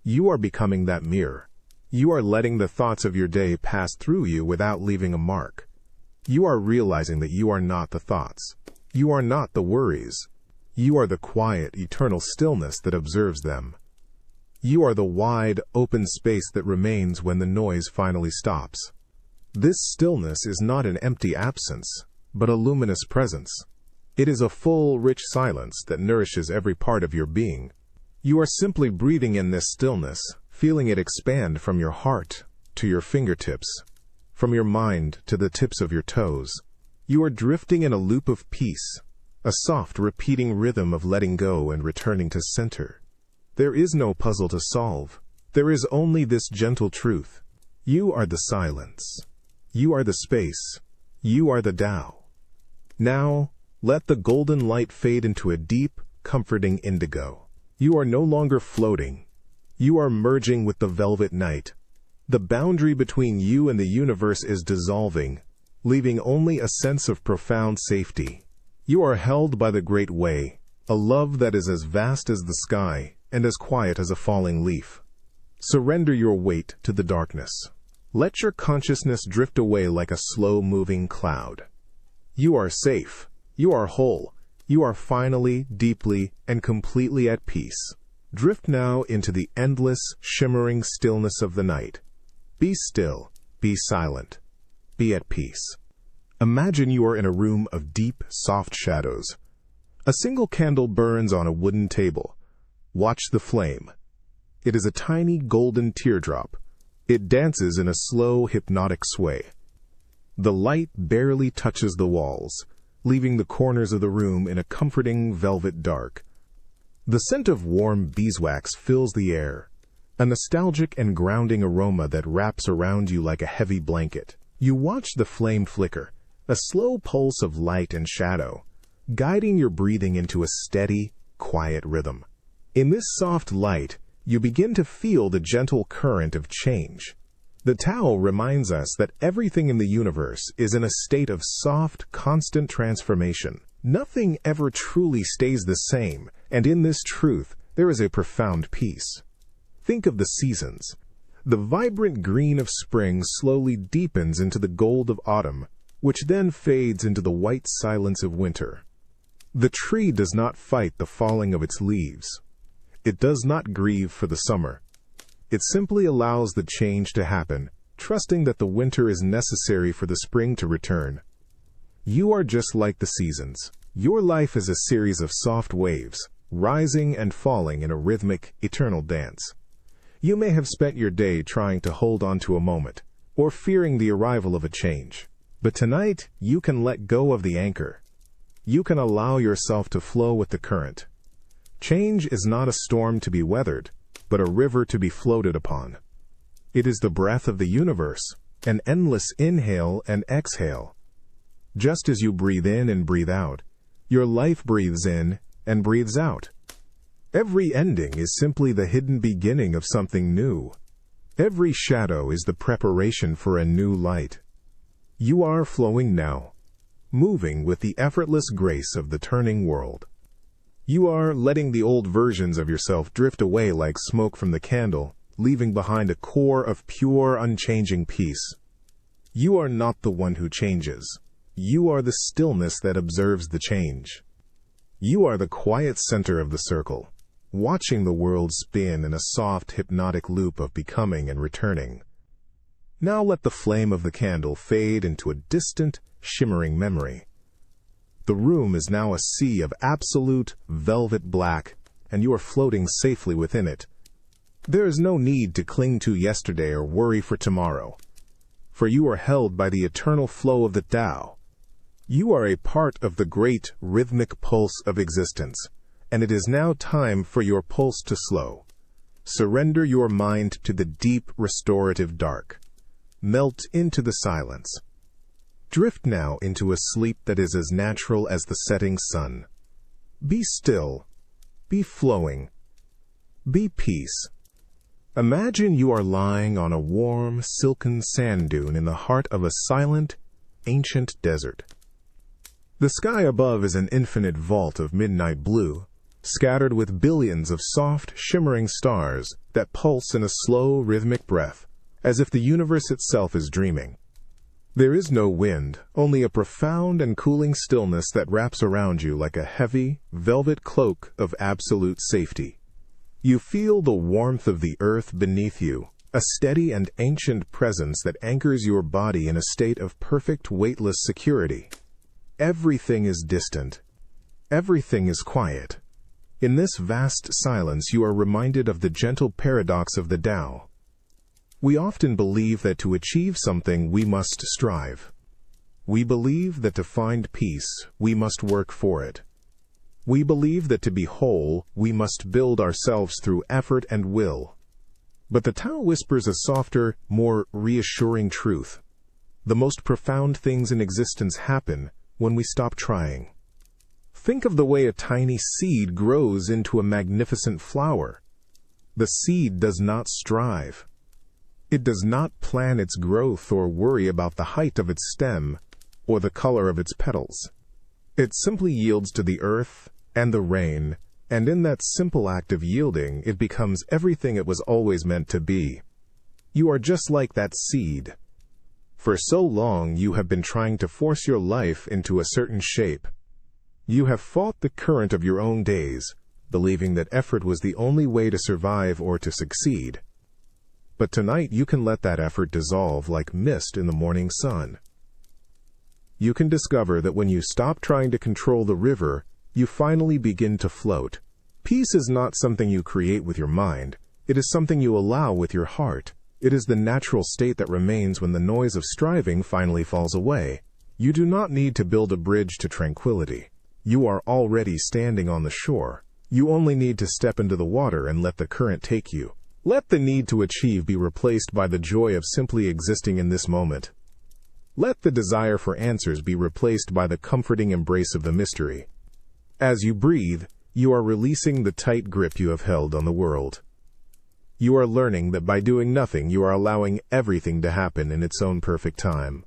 You are becoming that mirror. You are letting the thoughts of your day pass through you without leaving a mark. You are realizing that you are not the thoughts. You are not the worries. You are the quiet, eternal stillness that observes them. You are the wide, open space that remains when the noise finally stops. This stillness is not an empty absence, but a luminous presence. It is a full, rich silence that nourishes every part of your being. You are simply breathing in this stillness, feeling it expand from your heart to your fingertips, from your mind to the tips of your toes. You are drifting in a loop of peace, a soft, repeating rhythm of letting go and returning to center. There is no puzzle to solve. There is only this gentle truth. You are the silence. You are the space. You are the Tao. Now, let the golden light fade into a deep, comforting indigo. You are no longer floating. You are merging with the velvet night. The boundary between you and the universe is dissolving, leaving only a sense of profound safety. You are held by the great way, a love that is as vast as the sky and as quiet as a falling leaf. Surrender your weight to the darkness. Let your consciousness drift away like a slow-moving cloud. You are safe. You are whole. You are finally, deeply, and completely at peace. Drift now into the endless, shimmering stillness of the night. Be still. Be silent. Be at peace. Imagine you are in a room of deep, soft shadows. A single candle burns on a wooden table. Watch the flame. It is a tiny golden teardrop. It dances in a slow, hypnotic sway. The light barely touches the walls, leaving the corners of the room in a comforting velvet dark. The scent of warm beeswax fills the air, a nostalgic and grounding aroma that wraps around you like a heavy blanket. You watch the flame flicker, a slow pulse of light and shadow, guiding your breathing into a steady, quiet rhythm. In this soft light, you begin to feel the gentle current of change. The Tao reminds us that everything in the universe is in a state of soft, constant transformation. Nothing ever truly stays the same, and in this truth, there is a profound peace. Think of the seasons. The vibrant green of spring slowly deepens into the gold of autumn, which then fades into the white silence of winter. The tree does not fight the falling of its leaves. It does not grieve for the summer. It simply allows the change to happen, trusting that the winter is necessary for the spring to return. You are just like the seasons. Your life is a series of soft waves, rising and falling in a rhythmic, eternal dance. You may have spent your day trying to hold on to a moment, or fearing the arrival of a change. But tonight, you can let go of the anchor. You can allow yourself to flow with the current. Change is not a storm to be weathered, but a river to be floated upon. It is the breath of the universe, an endless inhale and exhale. Just as you breathe in and breathe out, your life breathes in and breathes out. Every ending is simply the hidden beginning of something new. Every shadow is the preparation for a new light. You are flowing now, moving with the effortless grace of the turning world. You are letting the old versions of yourself drift away like smoke from the candle, leaving behind a core of pure, unchanging peace. You are not the one who changes. You are the stillness that observes the change. You are the quiet center of the circle, watching the world spin in a soft, hypnotic loop of becoming and returning. Now let the flame of the candle fade into a distant, shimmering memory. The room is now a sea of absolute, velvet black, and you are floating safely within it. There is no need to cling to yesterday or worry for tomorrow, for you are held by the eternal flow of the Tao. You are a part of the great, rhythmic pulse of existence, and it is now time for your pulse to slow. Surrender your mind to the deep, restorative dark. Melt into the silence. Drift now into a sleep that is as natural as the setting sun. Be still. Be flowing. Be peace. Imagine you are lying on a warm, silken sand dune in the heart of a silent, ancient desert. The sky above is an infinite vault of midnight blue, scattered with billions of soft, shimmering stars that pulse in a slow, rhythmic breath, as if the universe itself is dreaming. There is no wind, only a profound and cooling stillness that wraps around you like a heavy, velvet cloak of absolute safety. You feel the warmth of the earth beneath you, a steady and ancient presence that anchors your body in a state of perfect, weightless security. Everything is distant. Everything is quiet. In this vast silence, you are reminded of the gentle paradox of the Tao. We often believe that to achieve something, we must strive. We believe that to find peace, we must work for it. We believe that to be whole, we must build ourselves through effort and will. But the Tao whispers a softer, more reassuring truth. The most profound things in existence happen when we stop trying. Think of the way a tiny seed grows into a magnificent flower. The seed does not strive. It does not plan its growth or worry about the height of its stem or the color of its petals. It simply yields to the earth and the rain, and in that simple act of yielding, it becomes everything it was always meant to be. You are just like that seed. For so long, you have been trying to force your life into a certain shape. You have fought the current of your own days, believing that effort was the only way to survive or to succeed. But tonight, you can let that effort dissolve like mist in the morning sun. You can discover that when you stop trying to control the river, you finally begin to float. Peace is not something you create with your mind. It is something you allow with your heart. It is the natural state that remains when the noise of striving finally falls away. You do not need to build a bridge to tranquility. You are already standing on the shore. You only need to step into the water and let the current take you. Let the need to achieve be replaced by the joy of simply existing in this moment. Let the desire for answers be replaced by the comforting embrace of the mystery. As you breathe, you are releasing the tight grip you have held on the world. You are learning that by doing nothing, you are allowing everything to happen in its own perfect time.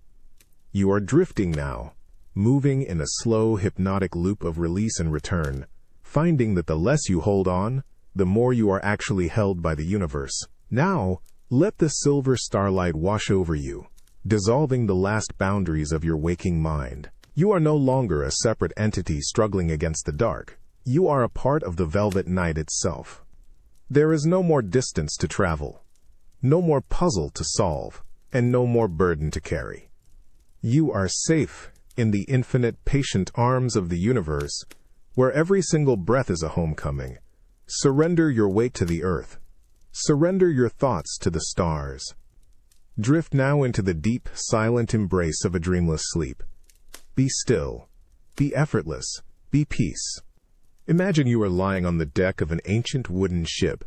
You are drifting now, moving in a slow, hypnotic loop of release and return, finding that the less you hold on, the more you are actually held by the universe. Now, let the silver starlight wash over you, dissolving the last boundaries of your waking mind. You are no longer a separate entity struggling against the dark. You are a part of the velvet night itself. There is no more distance to travel, no more puzzle to solve, and no more burden to carry. You are safe in the infinite, patient arms of the universe, where every single breath is a homecoming. Surrender your weight to the earth. Surrender your thoughts to the stars. Drift now into the deep, silent embrace of a dreamless sleep. Be still. Be effortless. Be peace. Imagine you are lying on the deck of an ancient wooden ship,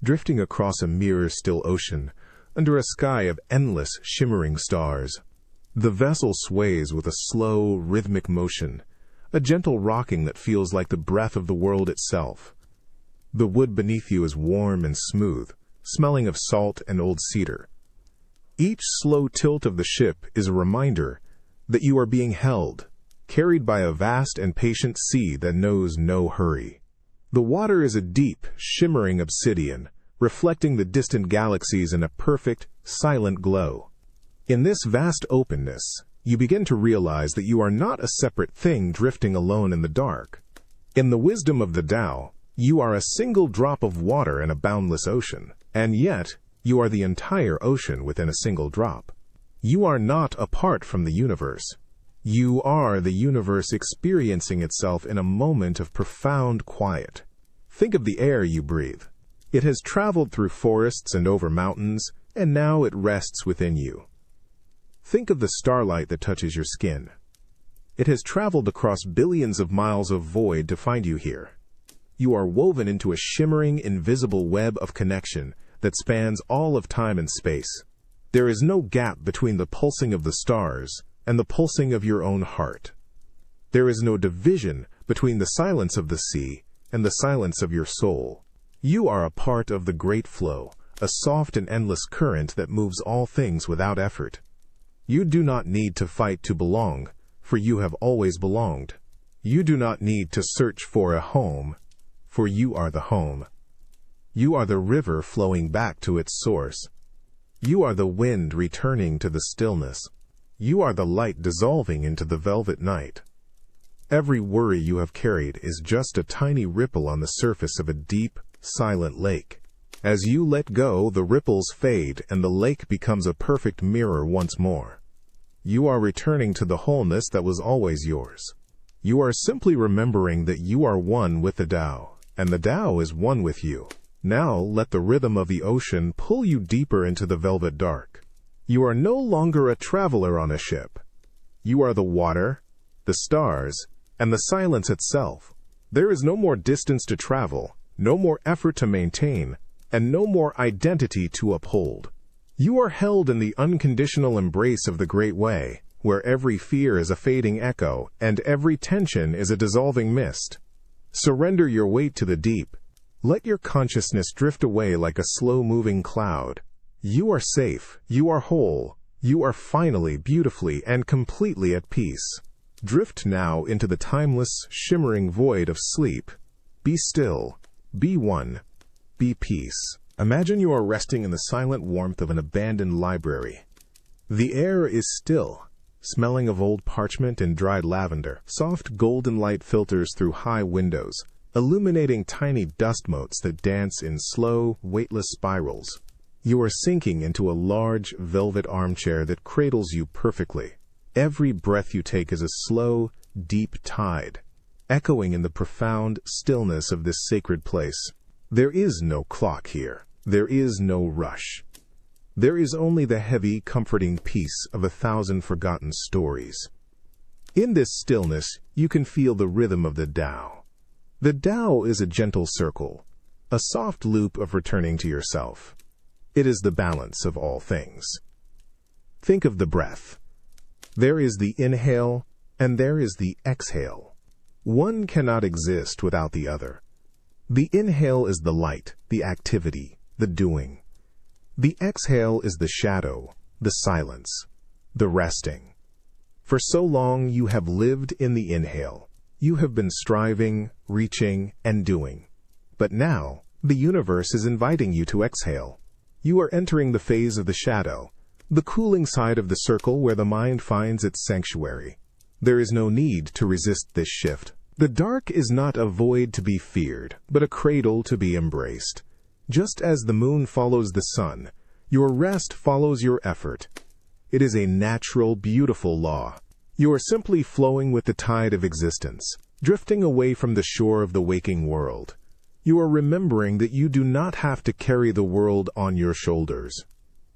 drifting across a mirror-still ocean, under a sky of endless, shimmering stars. The vessel sways with a slow, rhythmic motion, a gentle rocking that feels like the breath of the world itself. The wood beneath you is warm and smooth, smelling of salt and old cedar. Each slow tilt of the ship is a reminder that you are being held, carried by a vast and patient sea that knows no hurry. The water is a deep, shimmering obsidian, reflecting the distant galaxies in a perfect, silent glow. In this vast openness, you begin to realize that you are not a separate thing drifting alone in the dark. In the wisdom of the Tao, you are a single drop of water in a boundless ocean, and yet you are the entire ocean within a single drop. You are not apart from the universe. You are the universe experiencing itself in a moment of profound quiet. Think of the air you breathe. It has traveled through forests and over mountains, and now it rests within you. Think of the starlight that touches your skin. It has traveled across billions of miles of void to find you here. You are woven into a shimmering, invisible web of connection that spans all of time and space. There is no gap between the pulsing of the stars and the pulsing of your own heart. There is no division between the silence of the sea and the silence of your soul. You are a part of the great flow, a soft and endless current that moves all things without effort. You do not need to fight to belong, for you have always belonged. You do not need to search for a home, for you are the home. You are the river flowing back to its source. You are the wind returning to the stillness. You are the light dissolving into the velvet night. Every worry you have carried is just a tiny ripple on the surface of a deep, silent lake. As you let go, the ripples fade and the lake becomes a perfect mirror once more. You are returning to the wholeness that was always yours. You are simply remembering that you are one with the Tao, and the Tao is one with you. Now let the rhythm of the ocean pull you deeper into the velvet dark. You are no longer a traveler on a ship. You are the water, the stars, and the silence itself. There is no more distance to travel, no more effort to maintain, and no more identity to uphold. You are held in the unconditional embrace of the Great Way, where every fear is a fading echo and every tension is a dissolving mist. Surrender your weight to the deep. Let your consciousness drift away like a slow-moving cloud. You are safe, you are whole, you are finally, beautifully, and completely at peace. Drift now into the timeless, shimmering void of sleep. Be still, be one, be peace. Imagine you are resting in the silent warmth of an abandoned library. The air is still, smelling of old parchment and dried lavender. Soft golden light filters through high windows, illuminating tiny dust motes that dance in slow, weightless spirals. You are sinking into a large, velvet armchair that cradles you perfectly. Every breath you take is a slow, deep tide, echoing in the profound stillness of this sacred place. There is no clock here. There is no rush. There is only the heavy, comforting peace of 1,000 forgotten stories. In this stillness, you can feel the rhythm of the Tao. The Tao is a gentle circle, a soft loop of returning to yourself. It is the balance of all things. Think of the breath. There is the inhale, and there is the exhale. One cannot exist without the other. The inhale is the light, the activity, the doing. The exhale is the shadow, the silence, the resting. For so long you have lived in the inhale. You have been striving, reaching, and doing. But now, the universe is inviting you to exhale. You are entering the phase of the shadow, the cooling side of the circle where the mind finds its sanctuary. There is no need to resist this shift. The dark is not a void to be feared, but a cradle to be embraced. Just as the moon follows the sun, your rest follows your effort. It is a natural, beautiful law. You are simply flowing with the tide of existence, drifting away from the shore of the waking world. You are remembering that you do not have to carry the world on your shoulders.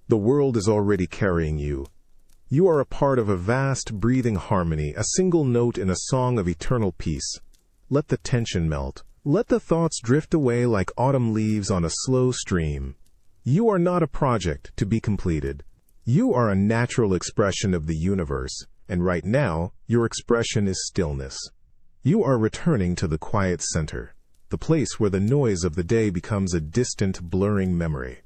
The world is already carrying you. You are a part of a vast, breathing harmony, a single note in a song of eternal peace. Let the tension melt. Let the thoughts drift away like autumn leaves on a slow stream. You are not a project to be completed. You are a natural expression of the universe, and right now, your expression is stillness. You are returning to the quiet center, the place where the noise of the day becomes a distant, blurring memory.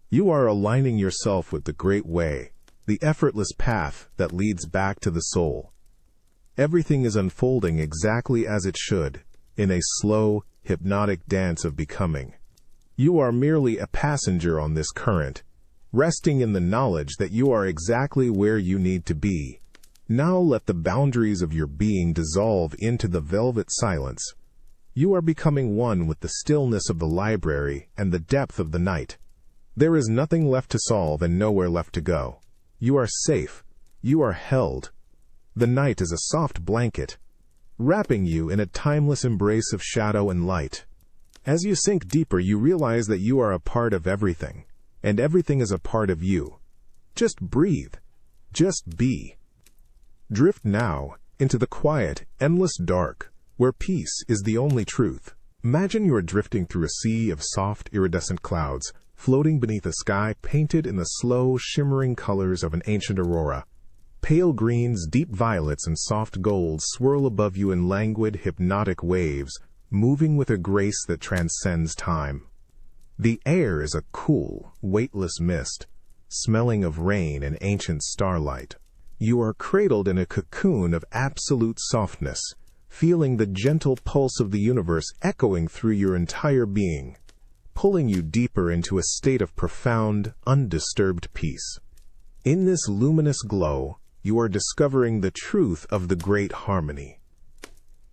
You are aligning yourself with the Great Way, the effortless path that leads back to the soul. Everything is unfolding exactly as it should, in a slow, hypnotic dance of becoming. You are merely a passenger on this current, resting in the knowledge that you are exactly where you need to be. Now let the boundaries of your being dissolve into the velvet silence. You are becoming one with the stillness of the library and the depth of the night. There is nothing left to solve and nowhere left to go. You are safe. You are held. The night is a soft blanket, wrapping you in a timeless embrace of shadow and light. As you sink deeper, you realize that you are a part of everything, and everything is a part of you. Just breathe. Just be. Drift now into the quiet, endless dark, where peace is the only truth. Imagine you are drifting through a sea of soft, iridescent clouds, floating beneath a sky painted in the slow, shimmering colors of an ancient aurora. Pale greens, deep violets, and soft golds swirl above you in languid, hypnotic waves, moving with a grace that transcends time. The air is a cool, weightless mist, smelling of rain and ancient starlight. You are cradled in a cocoon of absolute softness, feeling the gentle pulse of the universe echoing through your entire being, pulling you deeper into a state of profound, undisturbed peace. In this luminous glow, you are discovering the truth of the great harmony.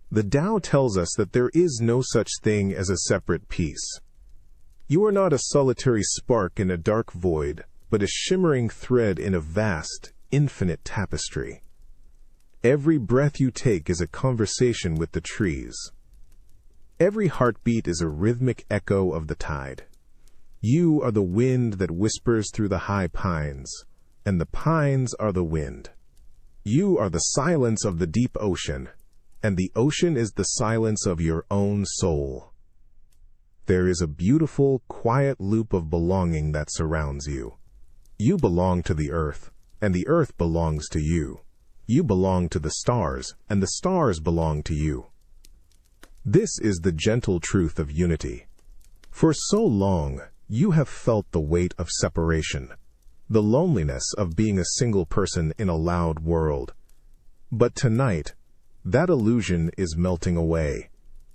The Tao tells us that there is no such thing as a separate piece. You are not a solitary spark in a dark void, but a shimmering thread in a vast, infinite tapestry. Every breath you take is a conversation with the trees. Every heartbeat is a rhythmic echo of the tide. You are the wind that whispers through the high pines, and the pines are the wind. You are the silence of the deep ocean, and the ocean is the silence of your own soul. There is a beautiful, quiet loop of belonging that surrounds you. You belong to the earth, and the earth belongs to you. You belong to the stars, and the stars belong to you. This is the gentle truth of unity. For so long, you have felt the weight of separation, the loneliness of being a single person in a loud world. But tonight, that illusion is melting away.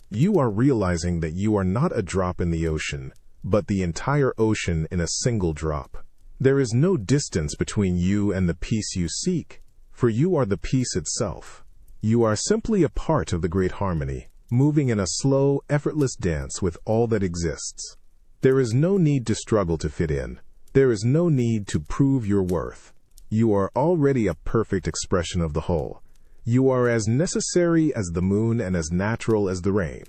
You are realizing that you are not a drop in the ocean, but the entire ocean in a single drop. There is no distance between you and the peace you seek, for you are the peace itself. You are simply a part of the great harmony, moving in a slow, effortless dance with all that exists. There is no need to struggle to fit in. There is no need to prove your worth. You are already a perfect expression of the whole. You are as necessary as the moon and as natural as the rain.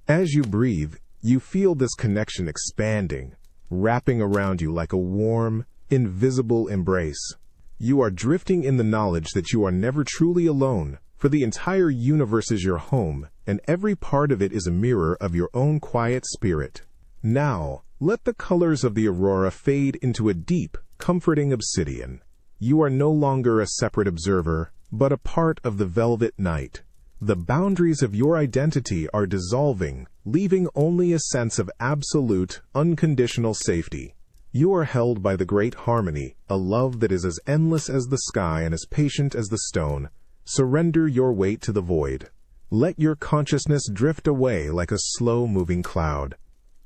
As you breathe, you feel this connection expanding, wrapping around you like a warm, invisible embrace. You are drifting in the knowledge that you are never truly alone, for the entire universe is your home, and every part of it is a mirror of your own quiet spirit. Now, let the colors of the aurora fade into a deep, comforting obsidian. You are no longer a separate observer, but a part of the velvet night. The boundaries of your identity are dissolving, leaving only a sense of absolute, unconditional safety. You are held by the great harmony, a love that is as endless as the sky and as patient as the stone. Surrender your weight to the void. Let your consciousness drift away like a slow-moving cloud.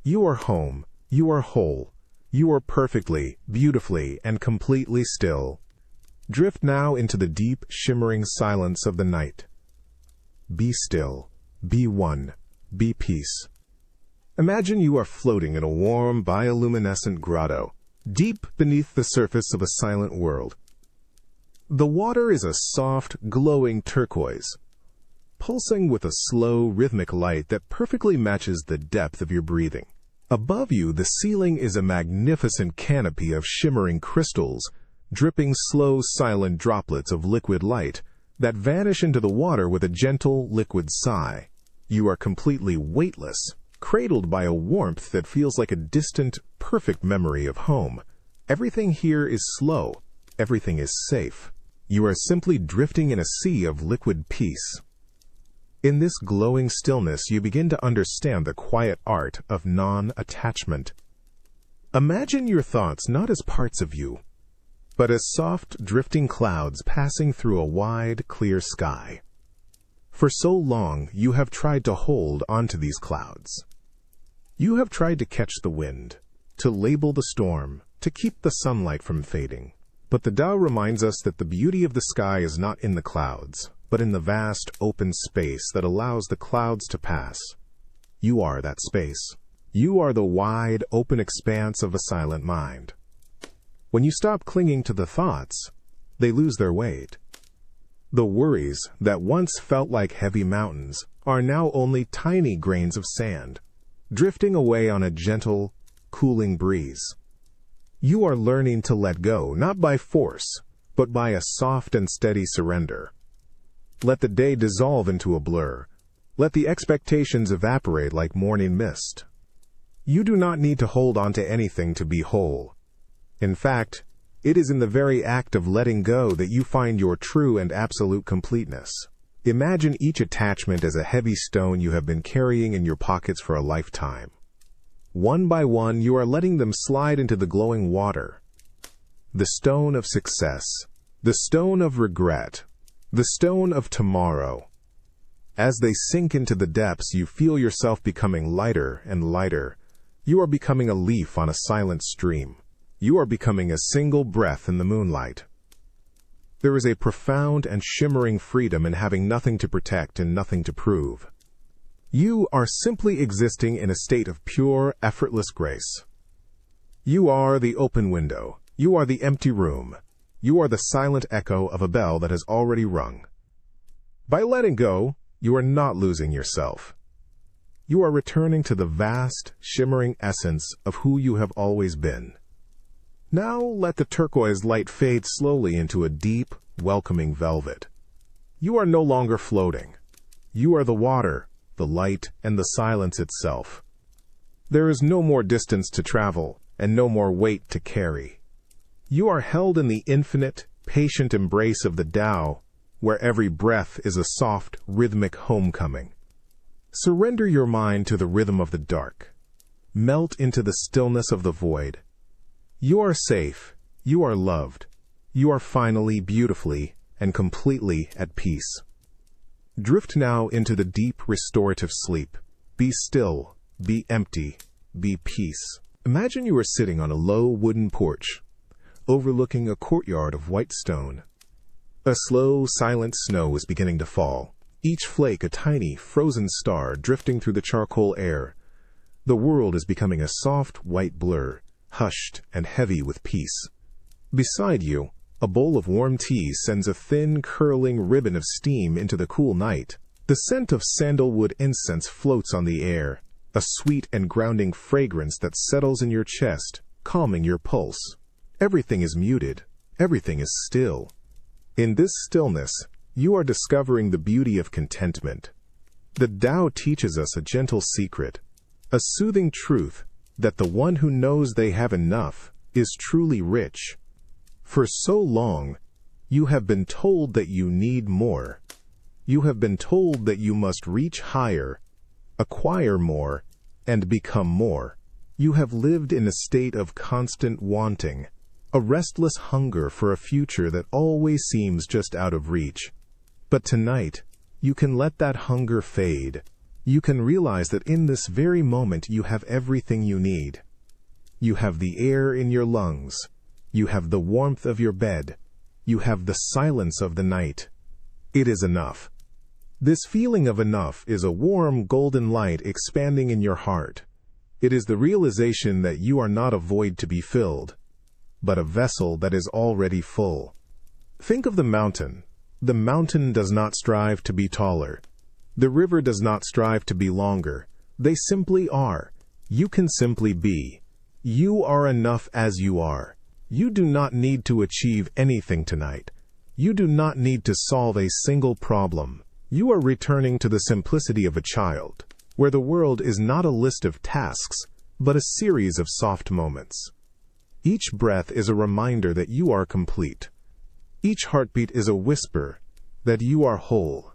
You are home. You are whole. You are perfectly, beautifully, and completely still. Drift now into the deep, shimmering silence of the night. Be still. Be one. Be peace. Imagine you are floating in a warm, bioluminescent grotto, deep beneath the surface of a silent world. The water is a soft, glowing turquoise, pulsing with a slow, rhythmic light that perfectly matches the depth of your breathing. Above you, the ceiling is a magnificent canopy of shimmering crystals, dripping slow, silent droplets of liquid light that vanish into the water with a gentle, liquid sigh. You are completely weightless, cradled by a warmth that feels like a distant, perfect memory of home. Everything here is slow. Everything is safe. You are simply drifting in a sea of liquid peace. In this glowing stillness, you begin to understand the quiet art of non-attachment. Imagine your thoughts not as parts of you, but as soft, drifting clouds passing through a wide, clear sky. For so long, you have tried to hold onto these clouds. You have tried to catch the wind, to label the storm, to keep the sunlight from fading. But the Tao reminds us that the beauty of the sky is not in the clouds, but in the vast, open space that allows the clouds to pass. You are that space. You are the wide, open expanse of a silent mind. When you stop clinging to the thoughts, they lose their weight. The worries that once felt like heavy mountains are now only tiny grains of sand, drifting away on a gentle, cooling breeze. You are learning to let go, not by force, but by a soft and steady surrender. Let the day dissolve into a blur. Let the expectations evaporate like morning mist. You do not need to hold on to anything to be whole. In fact, It is in the very act of letting go that you find your true and absolute completeness. Imagine each attachment as a heavy stone you have been carrying in your pockets for a lifetime. One by one, you are letting them slide into the glowing water. The stone of success, the stone of regret, the stone of tomorrow. As they sink into the depths, you feel yourself becoming lighter and lighter. You are becoming a leaf on a silent stream. You are becoming a single breath in the moonlight. There is a profound and shimmering freedom in having nothing to protect and nothing to prove. You are simply existing in a state of pure, effortless grace. You are the open window. You are the empty room. You are the silent echo of a bell that has already rung. By letting go, you are not losing yourself. You are returning to the vast, shimmering essence of who you have always been. Now let the turquoise light fade slowly into a deep, welcoming velvet. You are no longer floating. You are the water, the light, and the silence itself. There is no more distance to travel, and no more weight to carry. You are held in the infinite, patient embrace of the Tao, where every breath is a soft, rhythmic homecoming. Surrender your mind to the rhythm of the dark. Melt into the stillness of the void. You are safe. You are loved. You are finally, beautifully, and completely at peace. Drift now into the deep, restorative sleep. Be still. Be empty. Be peace. Imagine you are sitting on a low wooden porch, overlooking a courtyard of white stone. A slow, silent snow is beginning to fall, each flake a tiny, frozen star drifting through the charcoal air. The world is becoming a soft, white blur, hushed and heavy with peace. Beside you, a bowl of warm tea sends a thin, curling ribbon of steam into the cool night. The scent of sandalwood incense floats on the air, a sweet and grounding fragrance that settles in your chest, calming your pulse. Everything is muted. Everything is still. In this stillness, you are discovering the beauty of contentment. The Tao teaches us a gentle secret, a soothing truth that the one who knows they have enough is truly rich. For so long, you have been told that you need more. You have been told that you must reach higher, acquire more, and become more. You have lived in a state of constant wanting, a restless hunger for a future that always seems just out of reach. But tonight, you can let that hunger fade. You can realize that in this very moment you have everything you need. You have the air in your lungs. You have the warmth of your bed. You have the silence of the night. It is enough. This feeling of enough is a warm, golden light expanding in your heart. It is the realization that you are not a void to be filled, but a vessel that is already full. Think of the mountain. The mountain does not strive to be taller. The river does not strive to be longer. They simply are. You can simply be. You are enough as you are. You do not need to achieve anything tonight. You do not need to solve a single problem. You are returning to the simplicity of a child, where the world is not a list of tasks, but a series of soft moments. Each breath is a reminder that you are complete. Each heartbeat is a whisper that you are whole.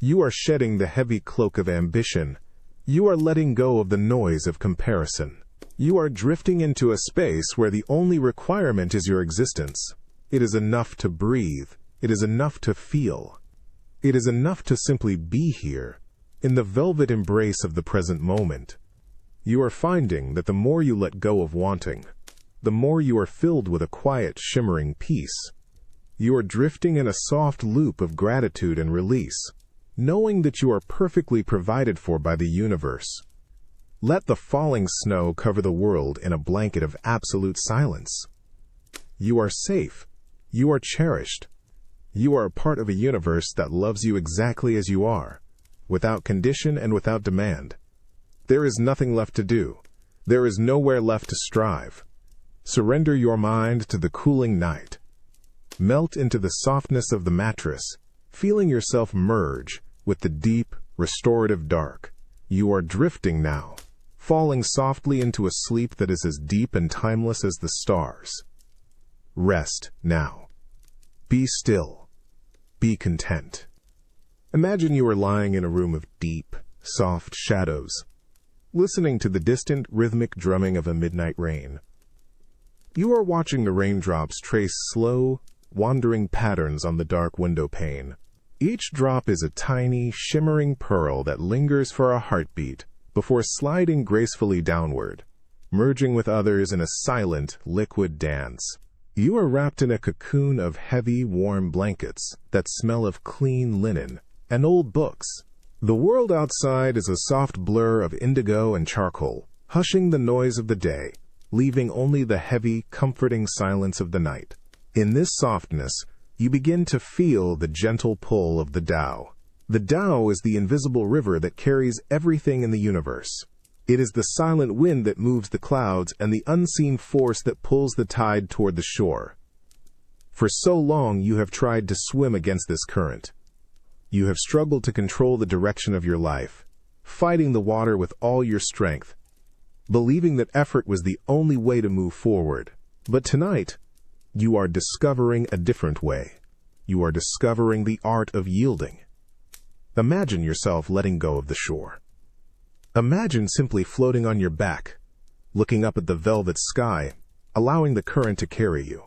You are shedding the heavy cloak of ambition. You are letting go of the noise of comparison. You are drifting into a space where the only requirement is your existence. It is enough to breathe. It is enough to feel. It is enough to simply be here, in the velvet embrace of the present moment. You are finding that the more you let go of wanting, the more you are filled with a quiet, shimmering peace. You are drifting in a soft loop of gratitude and release, knowing that you are perfectly provided for by the universe. Let the falling snow cover the world in a blanket of absolute silence. You are safe. You are cherished. You are a part of a universe that loves you exactly as you are, without condition and without demand. There is nothing left to do. There is nowhere left to strive. Surrender your mind to the cooling night. Melt into the softness of the mattress, feeling yourself merge with the deep, restorative dark. You are drifting now, falling softly into a sleep that is as deep and timeless as the stars. Rest now. Be still. Be content. Imagine you are lying in a room of deep, soft shadows, listening to the distant rhythmic drumming of a midnight rain. You are watching the raindrops trace slow, wandering patterns on the dark window pane. Each drop is a tiny, shimmering pearl that lingers for a heartbeat before sliding gracefully downward, merging with others in a silent, liquid dance. You are wrapped in a cocoon of heavy, warm blankets that smell of clean linen and old books. The world outside is a soft blur of indigo and charcoal, hushing the noise of the day, leaving only the heavy, comforting silence of the night. In this softness, you begin to feel the gentle pull of the Tao. The Tao is the invisible river that carries everything in the universe. It is the silent wind that moves the clouds and the unseen force that pulls the tide toward the shore. For so long you have tried to swim against this current. You have struggled to control the direction of your life, fighting the water with all your strength, believing that effort was the only way to move forward. But tonight, you are discovering a different way. You are discovering the art of yielding. Imagine yourself letting go of the shore. Imagine simply floating on your back, looking up at the velvet sky, allowing the current to carry you.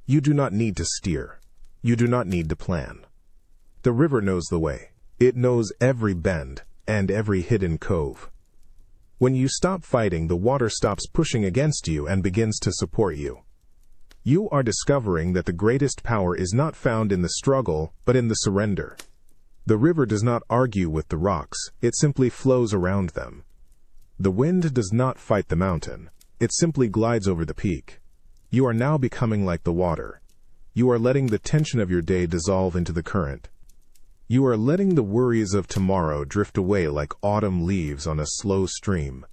You do not need to steer. You do not need to plan. The river knows the way. It knows every bend and every hidden cove. When you stop fighting, the water stops pushing against you and begins to support you. You are discovering that the greatest power is not found in the struggle, but in the surrender. The river does not argue with the rocks, it simply flows around them. The wind does not fight the mountain, it simply glides over the peak. You are now becoming like the water. You are letting the tension of your day dissolve into the current. You are letting the worries of tomorrow drift away like autumn leaves on a slow stream.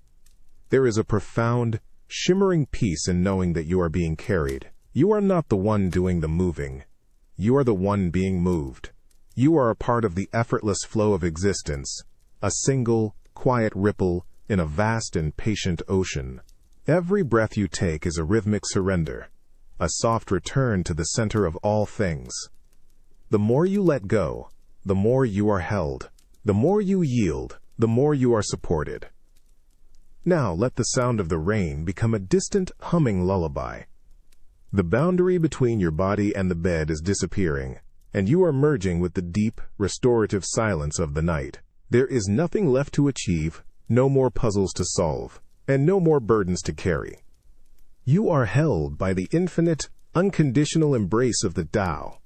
There is a profound, shimmering peace in knowing that you are being carried. You are not the one doing the moving. You are the one being moved. You are a part of the effortless flow of existence, a single, quiet ripple in a vast and patient ocean. Every breath you take is a rhythmic surrender, a soft return to the center of all things. The more you let go, the more you are held. The more you yield, the more you are supported. Now let the sound of the rain become a distant, humming lullaby. The boundary between your body and the bed is disappearing, and you are merging with the deep, restorative silence of the night. There is nothing left to achieve, no more puzzles to solve, and no more burdens to carry. You are held by the infinite, unconditional embrace of the Tao,